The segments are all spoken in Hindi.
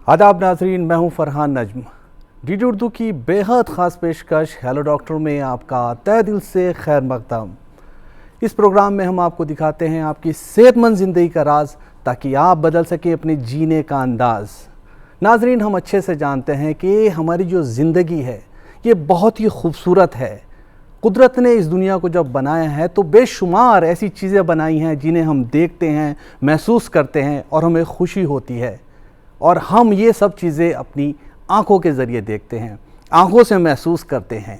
आदाब नाजरीन, मैं हूं फरहान नजम। डीडी उर्दू की बेहद ख़ास पेशकश हेलो डॉक्टर में आपका तहे दिल से खैर मकदम। इस प्रोग्राम में हम आपको दिखाते हैं आपकी सेहतमंद ज़िंदगी का राज, ताकि आप बदल सकें अपने जीने का अंदाज़। नाजरीन, हम अच्छे से जानते हैं कि हमारी जो ज़िंदगी है ये बहुत ही खूबसूरत है। कुदरत ने इस दुनिया को जब बनाया है तो बेशुमार ऐसी चीज़ें बनाई हैं जिन्हें हम देखते हैं, महसूस करते हैं और हमें खुशी होती है। और हम ये सब चीज़ें अपनी आँखों के ज़रिए देखते हैं, आँखों से महसूस करते हैं।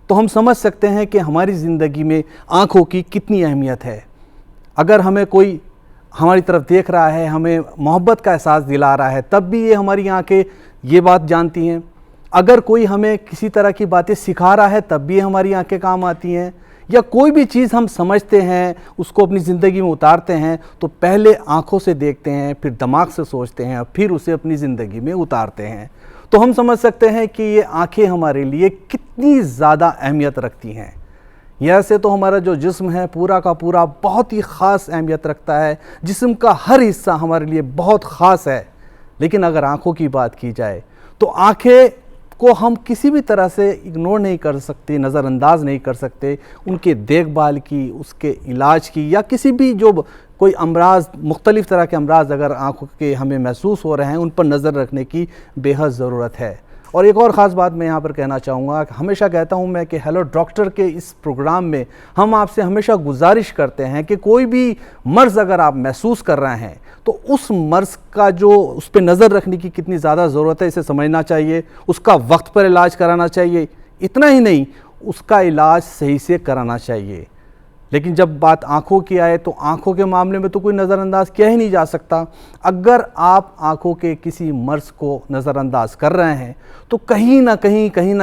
तो हम समझ सकते हैं कि हमारी ज़िंदगी में आँखों की कितनी अहमियत है। अगर हमें कोई हमारी तरफ देख रहा है, हमें मोहब्बत का एहसास दिला रहा है, तब भी ये हमारी आँखें ये बात जानती हैं। अगर कोई हमें किसी तरह की बातें सिखा रहा है, तब भी हमारी आँखें काम आती हैं। या कोई भी चीज़ हम समझते हैं, उसको अपनी ज़िंदगी में उतारते हैं, तो पहले आँखों से देखते हैं, फिर दिमाग से सोचते हैं, फिर उसे अपनी ज़िंदगी में उतारते हैं। तो हम समझ सकते हैं कि ये आँखें हमारे लिए कितनी ज़्यादा अहमियत रखती हैं। ऐसे तो हमारा जो जिस्म है पूरा का पूरा बहुत ही ख़ास अहमियत रखता है, जिस्म का हर हिस्सा हमारे लिए बहुत ख़ास है। लेकिन अगर आँखों की बात की जाए तो आँखें को हम किसी भी तरह से इग्नोर नहीं कर सकते, नज़रअंदाज नहीं कर सकते। उनके देखभाल की, उसके इलाज की, या किसी भी जो कोई अमराज, मुख्तलिफ़ तरह के अमराज अगर आँखों के हमें महसूस हो रहे हैं, उन पर नज़र रखने की बेहद ज़रूरत है। और एक और ख़ास बात मैं यहाँ पर कहना चाहूँगा कि हमेशा कहता हूँ मैं कि हेलो डॉक्टर के इस प्रोग्राम में हम आपसे हमेशा गुजारिश करते हैं कि कोई भी मर्ज़ अगर आप महसूस कर रहे हैं तो उस मर्ज़ का जो उस पर नज़र रखने की कितनी ज़्यादा ज़रूरत है, इसे समझना चाहिए। उसका वक्त पर इलाज कराना चाहिए। इतना ही नहीं, उसका इलाज सही से कराना चाहिए। लेकिन जब बात आँखों की आए तो आँखों के मामले में तो कोई नज़रअंदाज किया ही नहीं जा सकता। अगर आप आँखों के किसी मर्ज़ को नज़रअंदाज कर रहे हैं तो कहीं ना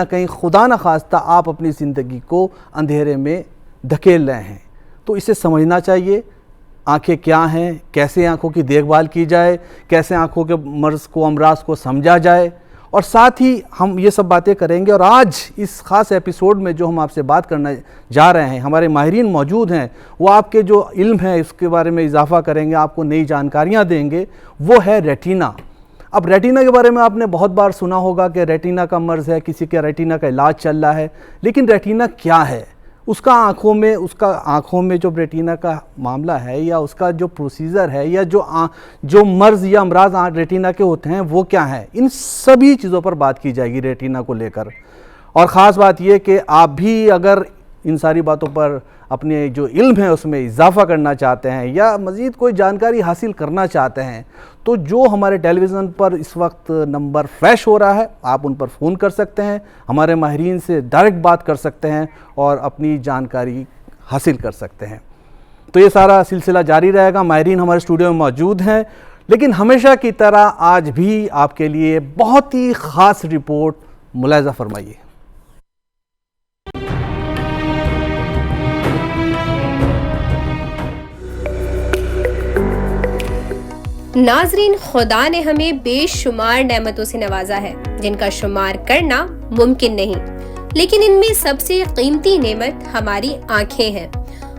कहीं खुदा न खास्ता आप अपनी ज़िंदगी को अंधेरे में धकेल रहे हैं। तो इसे समझना चाहिए, आँखें क्या हैं, कैसे आँखों की देखभाल की जाए, कैसे आँखों के मर्ज़ को, अमराज को समझा जाए। और साथ ही हम ये सब बातें करेंगे। और आज इस ख़ास एपिसोड में जो हम आपसे बात करने जा रहे हैं, हमारे माहिरीन मौजूद हैं, वो आपके जो इल्म है उसके बारे में इजाफ़ा करेंगे, आपको नई जानकारियाँ देंगे। वो है रेटिना। अब रेटिना के बारे में आपने बहुत बार सुना होगा कि रेटिना का मर्ज़ है, किसी के रेटिना का इलाज चल रहा है। लेकिन रेटिना क्या है, उसका आँखों में जो रेटिना का मामला है, या उसका जो प्रोसीजर है, या जो मर्ज़ या अमराज रेटिना के होते हैं वो क्या हैं, इन सभी चीज़ों पर बात की जाएगी रेटिना को लेकर। और ख़ास बात ये कि आप भी अगर इन सारी बातों पर अपने जो इल्म है उसमें इजाफ़ा करना चाहते हैं या मज़ीद कोई जानकारी हासिल करना चाहते हैं, तो जो हमारे टेलीविज़न पर इस वक्त नंबर फ्लैश हो रहा है, आप उन पर फ़ोन कर सकते हैं, हमारे माहिरीन से डायरेक्ट बात कर सकते हैं और अपनी जानकारी हासिल कर सकते हैं। तो ये सारा सिलसिला जारी रहेगा। माहिरीन हमारे स्टूडियो में मौजूद हैं, लेकिन हमेशा की तरह आज भी आपके लिए बहुत ही ख़ास रिपोर्ट मुलाहिज़ा फरमाइए। नाजरीन, खुदा ने हमें बेशुमार नेमतों से नवाजा है जिनका शुमार करना मुमकिन नहीं। लेकिन इनमें सबसे कीमती नेमत हमारी आंखें हैं।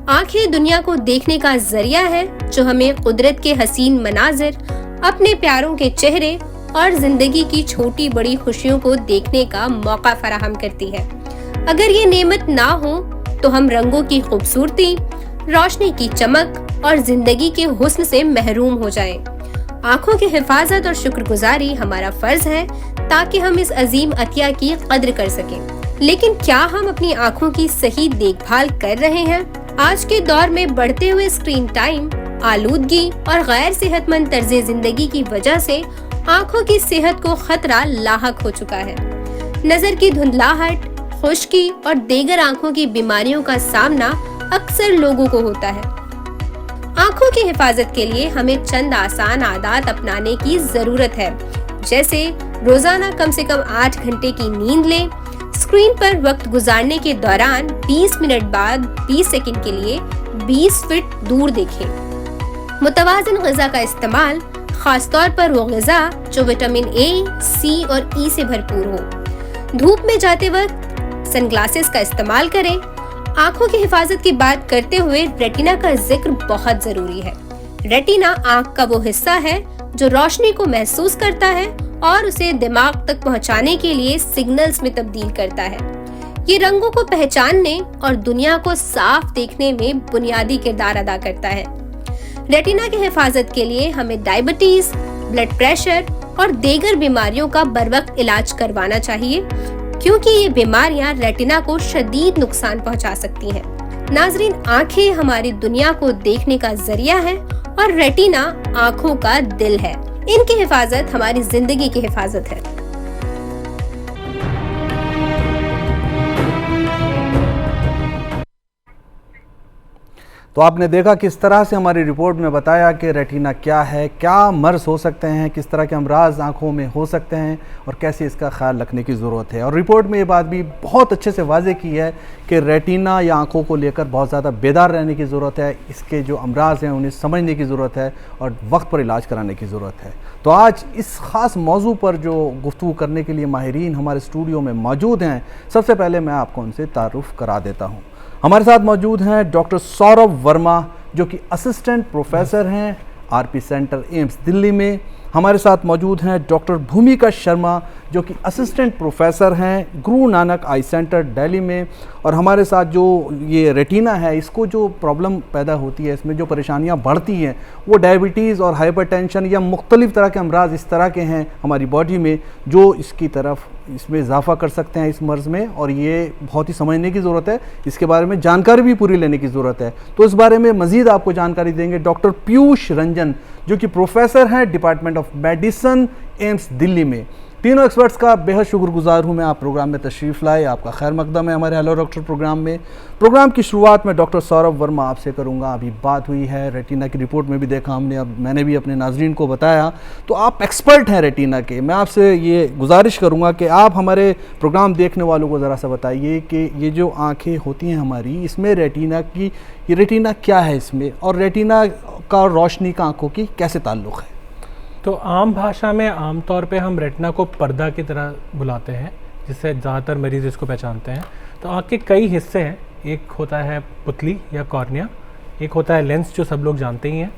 आंखें दुनिया को देखने का जरिया है जो हमें कुदरत के हसीन मनाजिर, अपने प्यारों के चेहरे और जिंदगी की छोटी बड़ी खुशियों को देखने का मौका फराहम करती है। अगर ये नेमत ना हो तो हम रंगों की खूबसूरती, रोशनी की चमक और जिंदगी के हुस्न से महरूम हो जाएं। आँखों की हिफाजत और शुक्रगुजारी हमारा फर्ज है ताकि हम इस अजीम अतिया की कद्र कर सकें। लेकिन क्या हम अपनी आँखों की सही देखभाल कर रहे हैं? आज के दौर में बढ़ते हुए स्क्रीन टाइम, आलूदगी और गैर सेहतमंद तर्ज जिंदगी की वजह से आँखों की सेहत को खतरा लाहक हो चुका है। नजर की धुंधलाहट, खुश्की और दीगर आँखों की बीमारियों का सामना अक्सर लोगों को होता है। आँखों की हिफाजत के लिए हमें चंद आसान आदत अपनाने की जरूरत है, जैसे रोजाना कम से कम 8 घंटे की नींद लें, स्क्रीन पर वक्त गुजारने के दौरान 20 मिनट बाद 20 सेकंड के लिए 20 फीट दूर देखें, मुतवाज़िन ग़िज़ा का इस्तेमाल, खासतौर पर वो ग़िज़ा जो विटामिन ए, सी और ई से भरपूर हो। धूप में जाते वक्त सनग्लासेस का इस्तेमाल करें। आँखों की हिफाजत की बात करते हुए रेटिना का जिक्र बहुत जरूरी है। रेटिना आंख का वो हिस्सा है जो रोशनी को महसूस करता है और उसे दिमाग तक पहुंचाने के लिए सिग्नल्स में तब्दील करता है। ये रंगों को पहचानने और दुनिया को साफ देखने में बुनियादी किरदार अदा करता है। रेटिना की हिफाजत के लिए हमें डायबिटीज, ब्लड प्रेशर और दीगर बीमारियों का बरवक्त इलाज करवाना चाहिए, क्योंकि ये बीमारियां रेटिना को शदीद नुकसान पहुंचा सकती हैं। नाजरीन, आंखें हमारी दुनिया को देखने का जरिया है और रेटिना आंखों का दिल है। इनकी हिफाजत हमारी जिंदगी की हिफाजत है। तो आपने देखा किस तरह से हमारी रिपोर्ट में बताया कि रेटिना क्या है, क्या मर्ज हो सकते हैं, किस तरह के अमराज आँखों में हो सकते हैं और कैसे इसका ख्याल रखने की ज़रूरत है। और रिपोर्ट में ये बात भी बहुत अच्छे से वाज़ेह की है कि रेटिना या आँखों को लेकर बहुत ज़्यादा बेदार रहने की ज़रूरत है। इसके जो अमराज हैं उन्हें समझने की ज़रूरत है और वक्त पर इलाज कराने की ज़रूरत है। तो आज इस ख़ास मौजू पर जो गुफ्तगू करने के लिए माहिरीन हमारे स्टूडियो में मौजूद हैं, सबसे पहले मैं आपको उनसे तारुफ़ करा देता हूँ। हमारे साथ मौजूद हैं डॉक्टर सौरभ वर्मा, जो कि असिस्टेंट प्रोफेसर हैं आरपी सेंटर एम्स दिल्ली में। हमारे साथ मौजूद हैं डॉक्टर भूमिका शर्मा, जो कि असिस्टेंट प्रोफेसर हैं गुरु नानक आई सेंटर दिल्ली में। और हमारे साथ जो ये रेटिना है, इसको जो प्रॉब्लम पैदा होती है, इसमें जो परेशानियां बढ़ती हैं, वो डायबिटीज़ और हाइपरटेंशन या मुख्तलिफ़ तरह के अमराज इस तरह के हैं हमारी बॉडी में जो इसकी तरफ इसमें इजाफा कर सकते हैं इस मर्ज़ में। और ये बहुत ही समझने की ज़रूरत है, इसके बारे में जानकारी भी पूरी लेने की ज़रूरत है। तो इस बारे में मज़ीद आपको जानकारी देंगे डॉक्टर पीयूष रंजन, जो कि प्रोफेसर हैं department of medicine AIIMS Delhi में। तीनों एक्सपर्ट्स का बेहद शुक्रगुजार हूँ मैं, आप प्रोग्राम में तशरीफ़ लाए। आपका खैर मकदम है हमारे हेलो डॉक्टर प्रोग्राम में। प्रोग्राम की शुरुआत में डॉक्टर सौरभ वर्मा आपसे करूँगा। अभी बात हुई है रेटिना की, रिपोर्ट में भी देखा हमने, अब मैंने भी अपने नाजरीन को बताया, तो आप एक्सपर्ट हैं रेटिना के। मैं आपसे ये गुजारिश करूँगा कि आप हमारे प्रोग्राम देखने वालों को ज़रा सा बताइए कि ये जो आँखें होती हैं हमारी, इसमें रेटिना क्या है इसमें, और रेटिना का और रोशनी का आँखों की कैसे ताल्लुक़ है। तो आम भाषा में आमतौर पे हम रेटिना को पर्दा की तरह बुलाते हैं, जिससे ज़्यादातर मरीज़ इसको पहचानते हैं। तो आँख के कई हिस्से हैं, एक होता है पुतली या कॉर्निया, एक होता है लेंस जो सब लोग जानते ही हैं,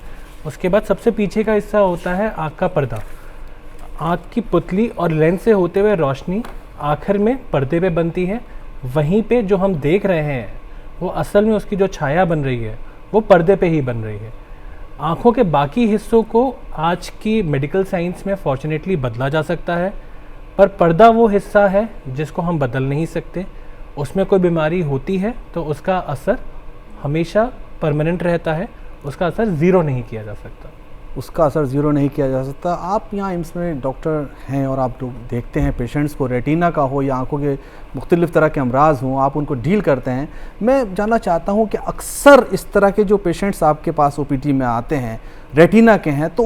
उसके बाद सबसे पीछे का हिस्सा होता है आँख का पर्दा। आँख की पुतली और लेंस से होते हुए रोशनी आखिर में पर्दे पे बनती है। वहीं पे जो हम देख रहे हैं वो असल में उसकी जो छाया बन रही है वो पर्दे पे ही बन रही है। आँखों के बाकी हिस्सों को आज की मेडिकल साइंस में फॉर्चुनेटली बदला जा सकता है, पर पर्दा वो हिस्सा है जिसको हम बदल नहीं सकते। उसमें कोई बीमारी होती है तो उसका असर हमेशा परमानेंट रहता है, उसका असर ज़ीरो नहीं किया जा सकता। उसका असर ज़ीरो नहीं किया जा सकता। आप यहाँ एम्स में डॉक्टर हैं और आप लोग देखते हैं पेशेंट्स को, रेटिना का हो या आंखों के मुख्तलिफ़ तरह के अमराज हों, आप उनको डील करते हैं। मैं जानना चाहता हूँ कि अक्सर इस तरह के जो पेशेंट्स आपके पास ओपीडी में आते हैं रेटिना के हैं, तो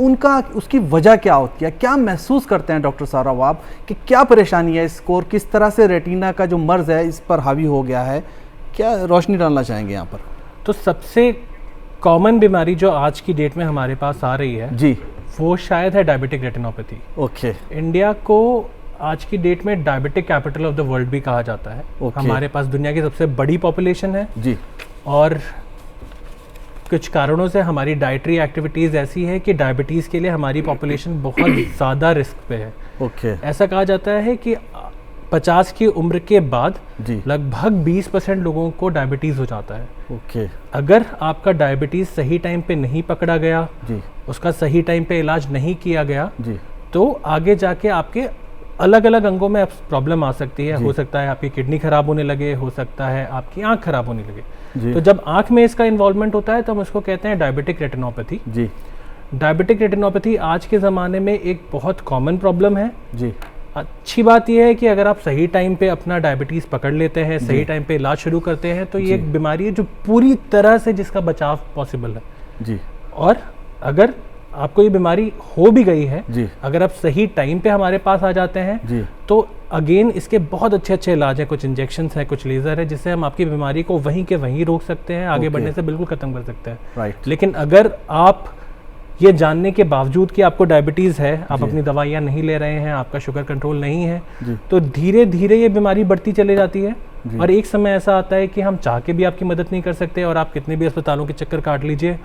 उसकी वजह क्या होती है, क्या महसूस करते हैं डॉक्टर साहब आप कि क्या परेशानी है इसको और किस तरह से रेटिना का जो मर्ज़ है इस पर हावी हो गया है, क्या रोशनी डालना चाहेंगे यहाँ पर। तो सबसे कॉमन बीमारी जो आज की डेट में हमारे पास आ रही है जी, वो शायद है डायबिटिक रेटिनोपैथी। ओके। इंडिया को आज की डेट में diabetic capital of the world भी कहा जाता है। हमारे पास दुनिया की सबसे बड़ी पॉपुलेशन है जी, और कुछ कारणों से हमारी डाइटरी एक्टिविटीज़ ऐसी है कि डायबिटीज़ के लिए हमारी पॉपुलेशन बहुत ज़्यादा रिस्क पे है। ओके। ऐसा कहा जाता है कि 50 की उम्र के बाद लगभग 20% लोगों को डायबिटीज़ हो जाता है। ओके। अगर आपका डायबिटीज़ सही टाइम पे नहीं पकड़ा गया जी, उसका सही टाइम पे इलाज नहीं किया गया जी, तो आगे जाके आपके अलग अलग अंगों में प्रॉब्लम आ सकती है। हो सकता है आपकी किडनी खराब होने लगे, हो सकता है आपकी आंख खराब होने लगे। तो जब आंख में इसका इन्वॉल्वमेंट होता है तो हम उसको कहते हैं डायबिटिक रेटिनोपैथी जी। डायबिटिक रेटिनोपैथी आज के ज़माने में एक बहुत कॉमन प्रॉब्लम है जी। अच्छी बात यह है कि अगर आप सही टाइम पे अपना डायबिटीज़ पकड़ लेते हैं, सही टाइम पे इलाज शुरू करते हैं, तो ये एक बीमारी है जो पूरी तरह से जिसका बचाव पॉसिबल है जी। और अगर आपको ये बीमारी हो भी गई है जी, अगर आप सही टाइम पे हमारे पास आ जाते हैं जी, तो अगेन इसके बहुत अच्छे अच्छे इलाज हैं, कुछ इंजेक्शंस हैं, कुछ लेज़र है, जिससे हम आपकी बीमारी को वहीं के वहीं रोक सकते हैं, आगे बढ़ने से बिल्कुल ख़त्म कर सकते हैं। राइट। लेकिन अगर आप ये जानने के बावजूद कि आपको डायबिटीज़ है, आप अपनी दवाइयाँ नहीं ले रहे हैं, आपका शुगर कंट्रोल नहीं है, तो धीरे धीरे ये बीमारी बढ़ती चली जाती है और एक समय ऐसा आता है कि हम चाह के भी आपकी मदद नहीं कर सकते और आप कितने भी अस्पतालों के चक्कर काट लीजिए,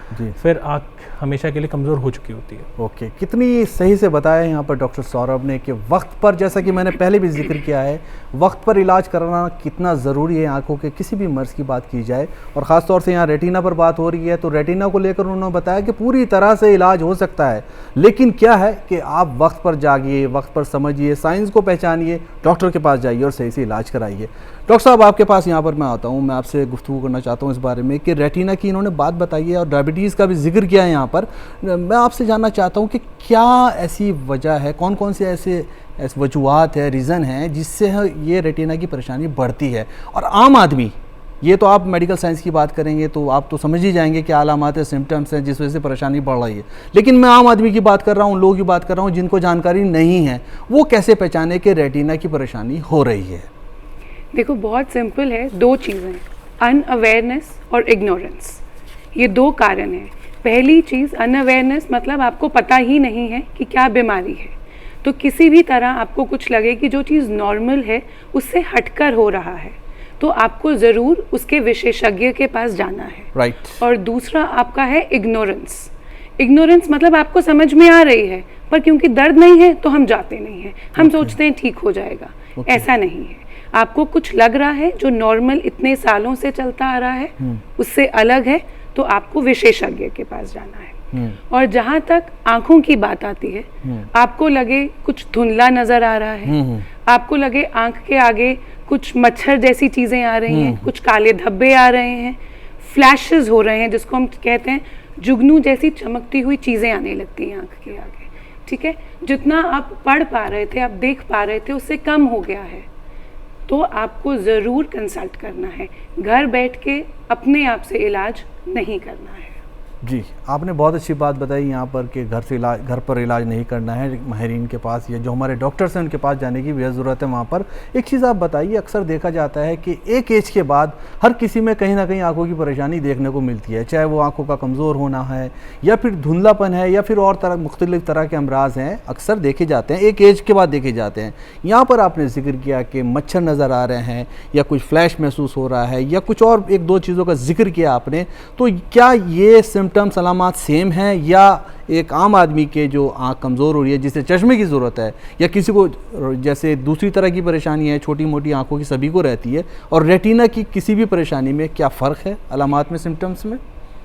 फिर आँख हमेशा के लिए कमज़ोर हो चुकी होती है। ओके, कितनी सही से बताया यहाँ पर डॉक्टर सौरभ ने कि वक्त पर, जैसा कि मैंने पहले भी जिक्र किया है, वक्त पर इलाज कराना कितना ज़रूरी है आँखों के किसी भी मर्ज़ की बात की जाए। और ख़ास तौर से यहाँ रेटिना पर बात हो रही है, तो रेटिना को लेकर उन्होंने बताया कि पूरी तरह से इलाज हो सकता है, लेकिन क्या है कि आप वक्त पर जागिए, वक्त पर समझिए, साइंस को पहचानिए, डॉक्टर के पास जाइए और सही से इलाज कराइए। डॉक्टर साहब, आपके पास यहाँ पर मैं आता हूँ, मैं आपसे गुफ्तगू करना चाहता हूँ इस बारे में कि रेटिना की इन्होंने बात बताई है और डायबिटीज़ का भी जिक्र किया है यहाँ पर। मैं आपसे जानना चाहता हूँ कि क्या ऐसी वजह है, कौन कौन से ऐसे वजूहत है, रीज़न हैं जिससे ये रेटिना की परेशानी बढ़ती है। और आम आदमी, ये तो आप मेडिकल साइंस की बात करेंगे तो आप तो समझ ही जाएंगे कि अलामत है, सिम्टम्स हैं जिस वजह से परेशानी बढ़ रही है, लेकिन मैं आम आदमी की बात कर रहा हूँ, लोगों की बात कर रहा हूँ जिनको जानकारी नहीं है, वो कैसे पहचाने कि रेटिना की परेशानी हो रही है। देखो, बहुत सिंपल है, दो चीज़ें, अनअवेयरनेस और इग्नोरेंस, ये दो कारण हैं। पहली चीज़ अनअवेयरनेस, मतलब आपको पता ही नहीं है कि क्या बीमारी है। तो किसी भी तरह आपको कुछ लगे कि जो चीज़ नॉर्मल है उससे हटकर हो रहा है, तो आपको ज़रूर उसके विशेषज्ञ के पास जाना है। राइट। और दूसरा आपका है इग्नोरेंस। इग्नोरेंस मतलब आपको समझ में आ रही है, पर क्योंकि दर्द नहीं है तो हम जाते नहीं हैं, हम सोचते हैं ठीक हो जाएगा। ऐसा नहीं है, आपको कुछ लग रहा है जो नॉर्मल इतने सालों से चलता आ रहा है उससे अलग है, तो आपको विशेषज्ञ के पास जाना है। और जहाँ तक आंखों की बात आती है, आपको लगे कुछ धुंधला नजर आ रहा है, आपको लगे आंख के आगे कुछ मच्छर जैसी चीजें आ रही हैं, कुछ काले धब्बे आ रहे हैं, फ्लैशेस हो रहे हैं, जिसको हम कहते हैं जुगनू जैसी चमकती हुई चीजें आने लगती हैं आंख के आगे, ठीक है। जितना आप पढ़ पा रहे थे, आप देख पा रहे थे, उससे कम हो गया है, तो आपको ज़रूर कंसल्ट करना है। घर बैठ के अपने आप से इलाज नहीं करना है। जी, आपने बहुत अच्छी बात बताई यहाँ पर कि घर पर इलाज नहीं करना है, माहिरीन के पास या जो हमारे डॉक्टर्स हैं उनके पास जाने की भी ज़रूरत है वहाँ पर। एक चीज़ आप बताइए, अक्सर देखा जाता है कि एक एज के बाद हर किसी में कहीं ना कहीं आंखों की परेशानी देखने को मिलती है, चाहे वो आंखों का कमज़ोर होना है या फिर धुंधलापन है या फिर और तरह मुख्तलिफ तरह के अमराज हैं, अक्सर देखे जाते हैं, एक एज के बाद देखे जाते हैं। यहाँ पर आपने जिक्र किया कि मच्छर नज़र आ रहे हैं या कुछ फ्लैश महसूस हो रहा है या कुछ और एक दो चीज़ों का जिक्र किया आपने, तो क्या ये सिम्टम्स अलामात सेम हैं या एक आम आदमी के जो आँख कमज़ोर हो रही है जिसे चश्मे की ज़रूरत है, या किसी को जैसे दूसरी तरह की परेशानी है, छोटी मोटी आँखों की सभी को रहती है, और रेटिना की किसी भी परेशानी में क्या फ़र्क है अलामात में, सिम्टम्स में?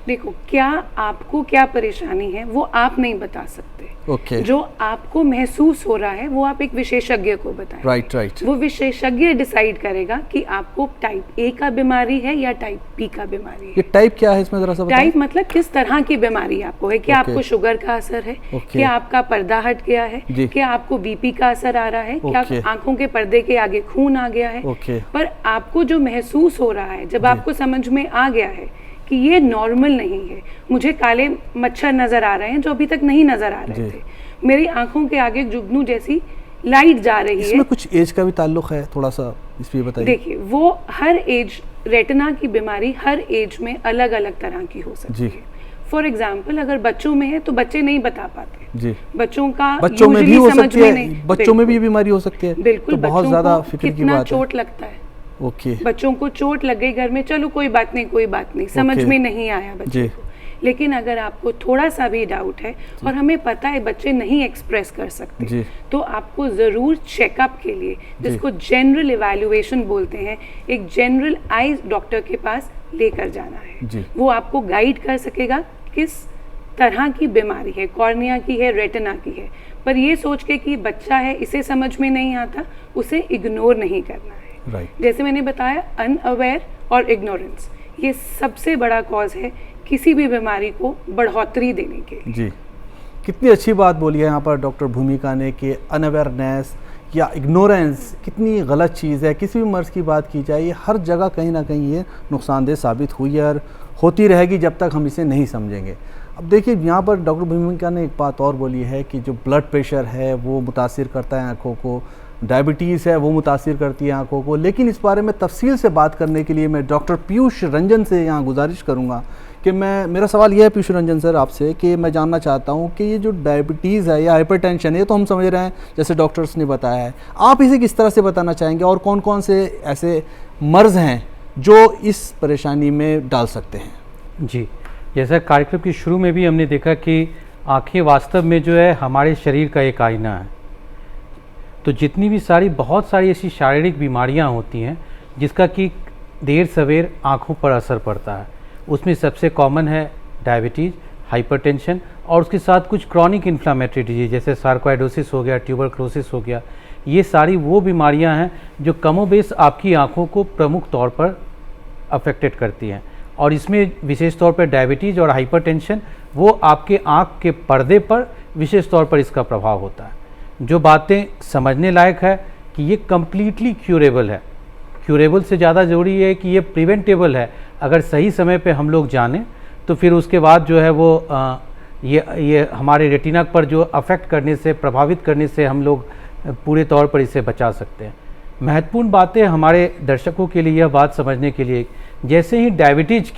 देखो, क्या आपको क्या परेशानी है वो आप नहीं बता सकते। जो आपको महसूस हो रहा है वो आप एक विशेषज्ञ को बताएं। राइट। वो विशेषज्ञ डिसाइड करेगा कि आपको टाइप ए का बीमारी है या टाइप बी का बीमारी है। ये टाइप क्या है इसमें जरा सा बताएं? टाइप मतलब किस तरह की बीमारी आपको है, क्या आपको शुगर का असर है, क्या आपका पर्दा हट गया है, क्या आपको बीपी का असर आ रहा है, क्या आंखों के पर्दे के आगे खून आ गया है। पर आपको जो महसूस हो रहा है, जब आपको समझ में आ गया है कि ये नॉर्मल नहीं है, मुझे काले मच्छर नज़र आ रहे हैं जो अभी तक नहीं नज़र आ रहे थे, मेरी आंखों के आगे जुगनू जैसी लाइट जा रही है। इसमें कुछ एज का भी ताल्लुक है, थोड़ा सा इस पे बताइए। देखिए, वो हर एज, रेटिना की बीमारी हर एज में अलग अलग तरह की हो सकती है। फॉर एग्जाम्पल, अगर बच्चों में है तो बच्चे नहीं बता पाते जी, बच्चों में भी हो सकती है, बच्चों में भी बीमारी हो सकती है। बिल्कुल, तो बहुत ज्यादा फिक्र की बात है। चोट लगता है, बच्चों को चोट लग गई घर में, चलो कोई बात नहीं, समझ में नहीं आया बच्चे को। लेकिन अगर आपको थोड़ा सा भी डाउट है और हमें पता है बच्चे नहीं एक्सप्रेस कर सकते, तो आपको ज़रूर चेकअप के लिए, जिसको जनरल इवैल्यूएशन बोलते हैं, एक जनरल आई डॉक्टर के पास लेकर जाना है। वो आपको गाइड कर सकेगा किस तरह की बीमारी है, कॉर्निया की है, रेटिना की है। पर ये सोच के कि बच्चा है, इसे समझ में नहीं आता, उसे इग्नोर नहीं करना है। जैसे मैंने बताया, अनअवेयर और इग्नोरेंस ये सबसे बड़ा कॉज है किसी भी बीमारी को बढ़ोतरी देने के लिए। जी, कितनी अच्छी बात बोली है यहाँ पर डॉक्टर भूमिका ने कि अनअवेयरनेस या इग्नोरेंस कितनी गलत चीज़ है। किसी भी मर्ज़ की बात की जाए, ये हर जगह कहीं ना कहीं ये नुकसानदेह साबित हुई है और होती रहेगी जब तक हम इसे नहीं समझेंगे। अब देखिए, यहाँ पर डॉक्टर भूमिका ने एक बात और बोली है कि जो ब्लड प्रेशर है वो मुतासिर करता है आँखों को, डायबिटीज़ है वो मुतासिर करती है आँखों को। लेकिन इस बारे में तफसील से बात करने के लिए मैं डॉक्टर पीयूष रंजन से यहाँ गुजारिश करूँगा कि मेरा सवाल यह है पीयूष रंजन सर आपसे कि मैं जानना चाहता हूँ कि ये जो डायबिटीज़ है या हाइपरटेंशन है, तो हम समझ रहे हैं जैसे डॉक्टर्स ने बताया है, आप इसे किस तरह से बताना चाहेंगे और कौन कौन से ऐसे मर्ज हैं जो इस परेशानी में डाल सकते हैं? जी, जैसा कार्यक्रम की शुरू में भी हमने देखा कि आँखें वास्तव में जो है हमारे शरीर का एक आईना है। तो जितनी भी बहुत सारी ऐसी शारीरिक बीमारियां होती हैं जिसका कि देर सवेर आँखों पर असर पड़ता है, उसमें सबसे कॉमन है डायबिटीज़, हाइपरटेंशन और उसके साथ कुछ क्रॉनिक इन्फ्लामेटरी डिजीज जैसे सार्कोइडोसिस हो गया, ट्यूबरक्लोसिस हो गया। ये सारी वो बीमारियां हैं जो कमोबेश आपकी आँखों को प्रमुख तौर पर अफेक्टेड करती हैं। और इसमें विशेष तौर पर डायबिटीज़ और हाइपरटेंशन वो आपके आँख के पर्दे पर विशेष तौर पर इसका प्रभाव होता है। जो बातें समझने लायक है कि ये कम्प्लीटली क्यूरेबल है। क्यूरेबल से ज़्यादा ज़रूरी है कि ये प्रिवेंटेबल है। अगर सही समय पे हम लोग जानें तो फिर उसके बाद जो है वो ये हमारे रेटिना पर जो अफेक्ट करने से, प्रभावित करने से हम लोग पूरे तौर पर इसे बचा सकते हैं। महत्वपूर्ण बातें हमारे दर्शकों के लिए यह बात समझने के लिए, जैसे ही डायबिटीज़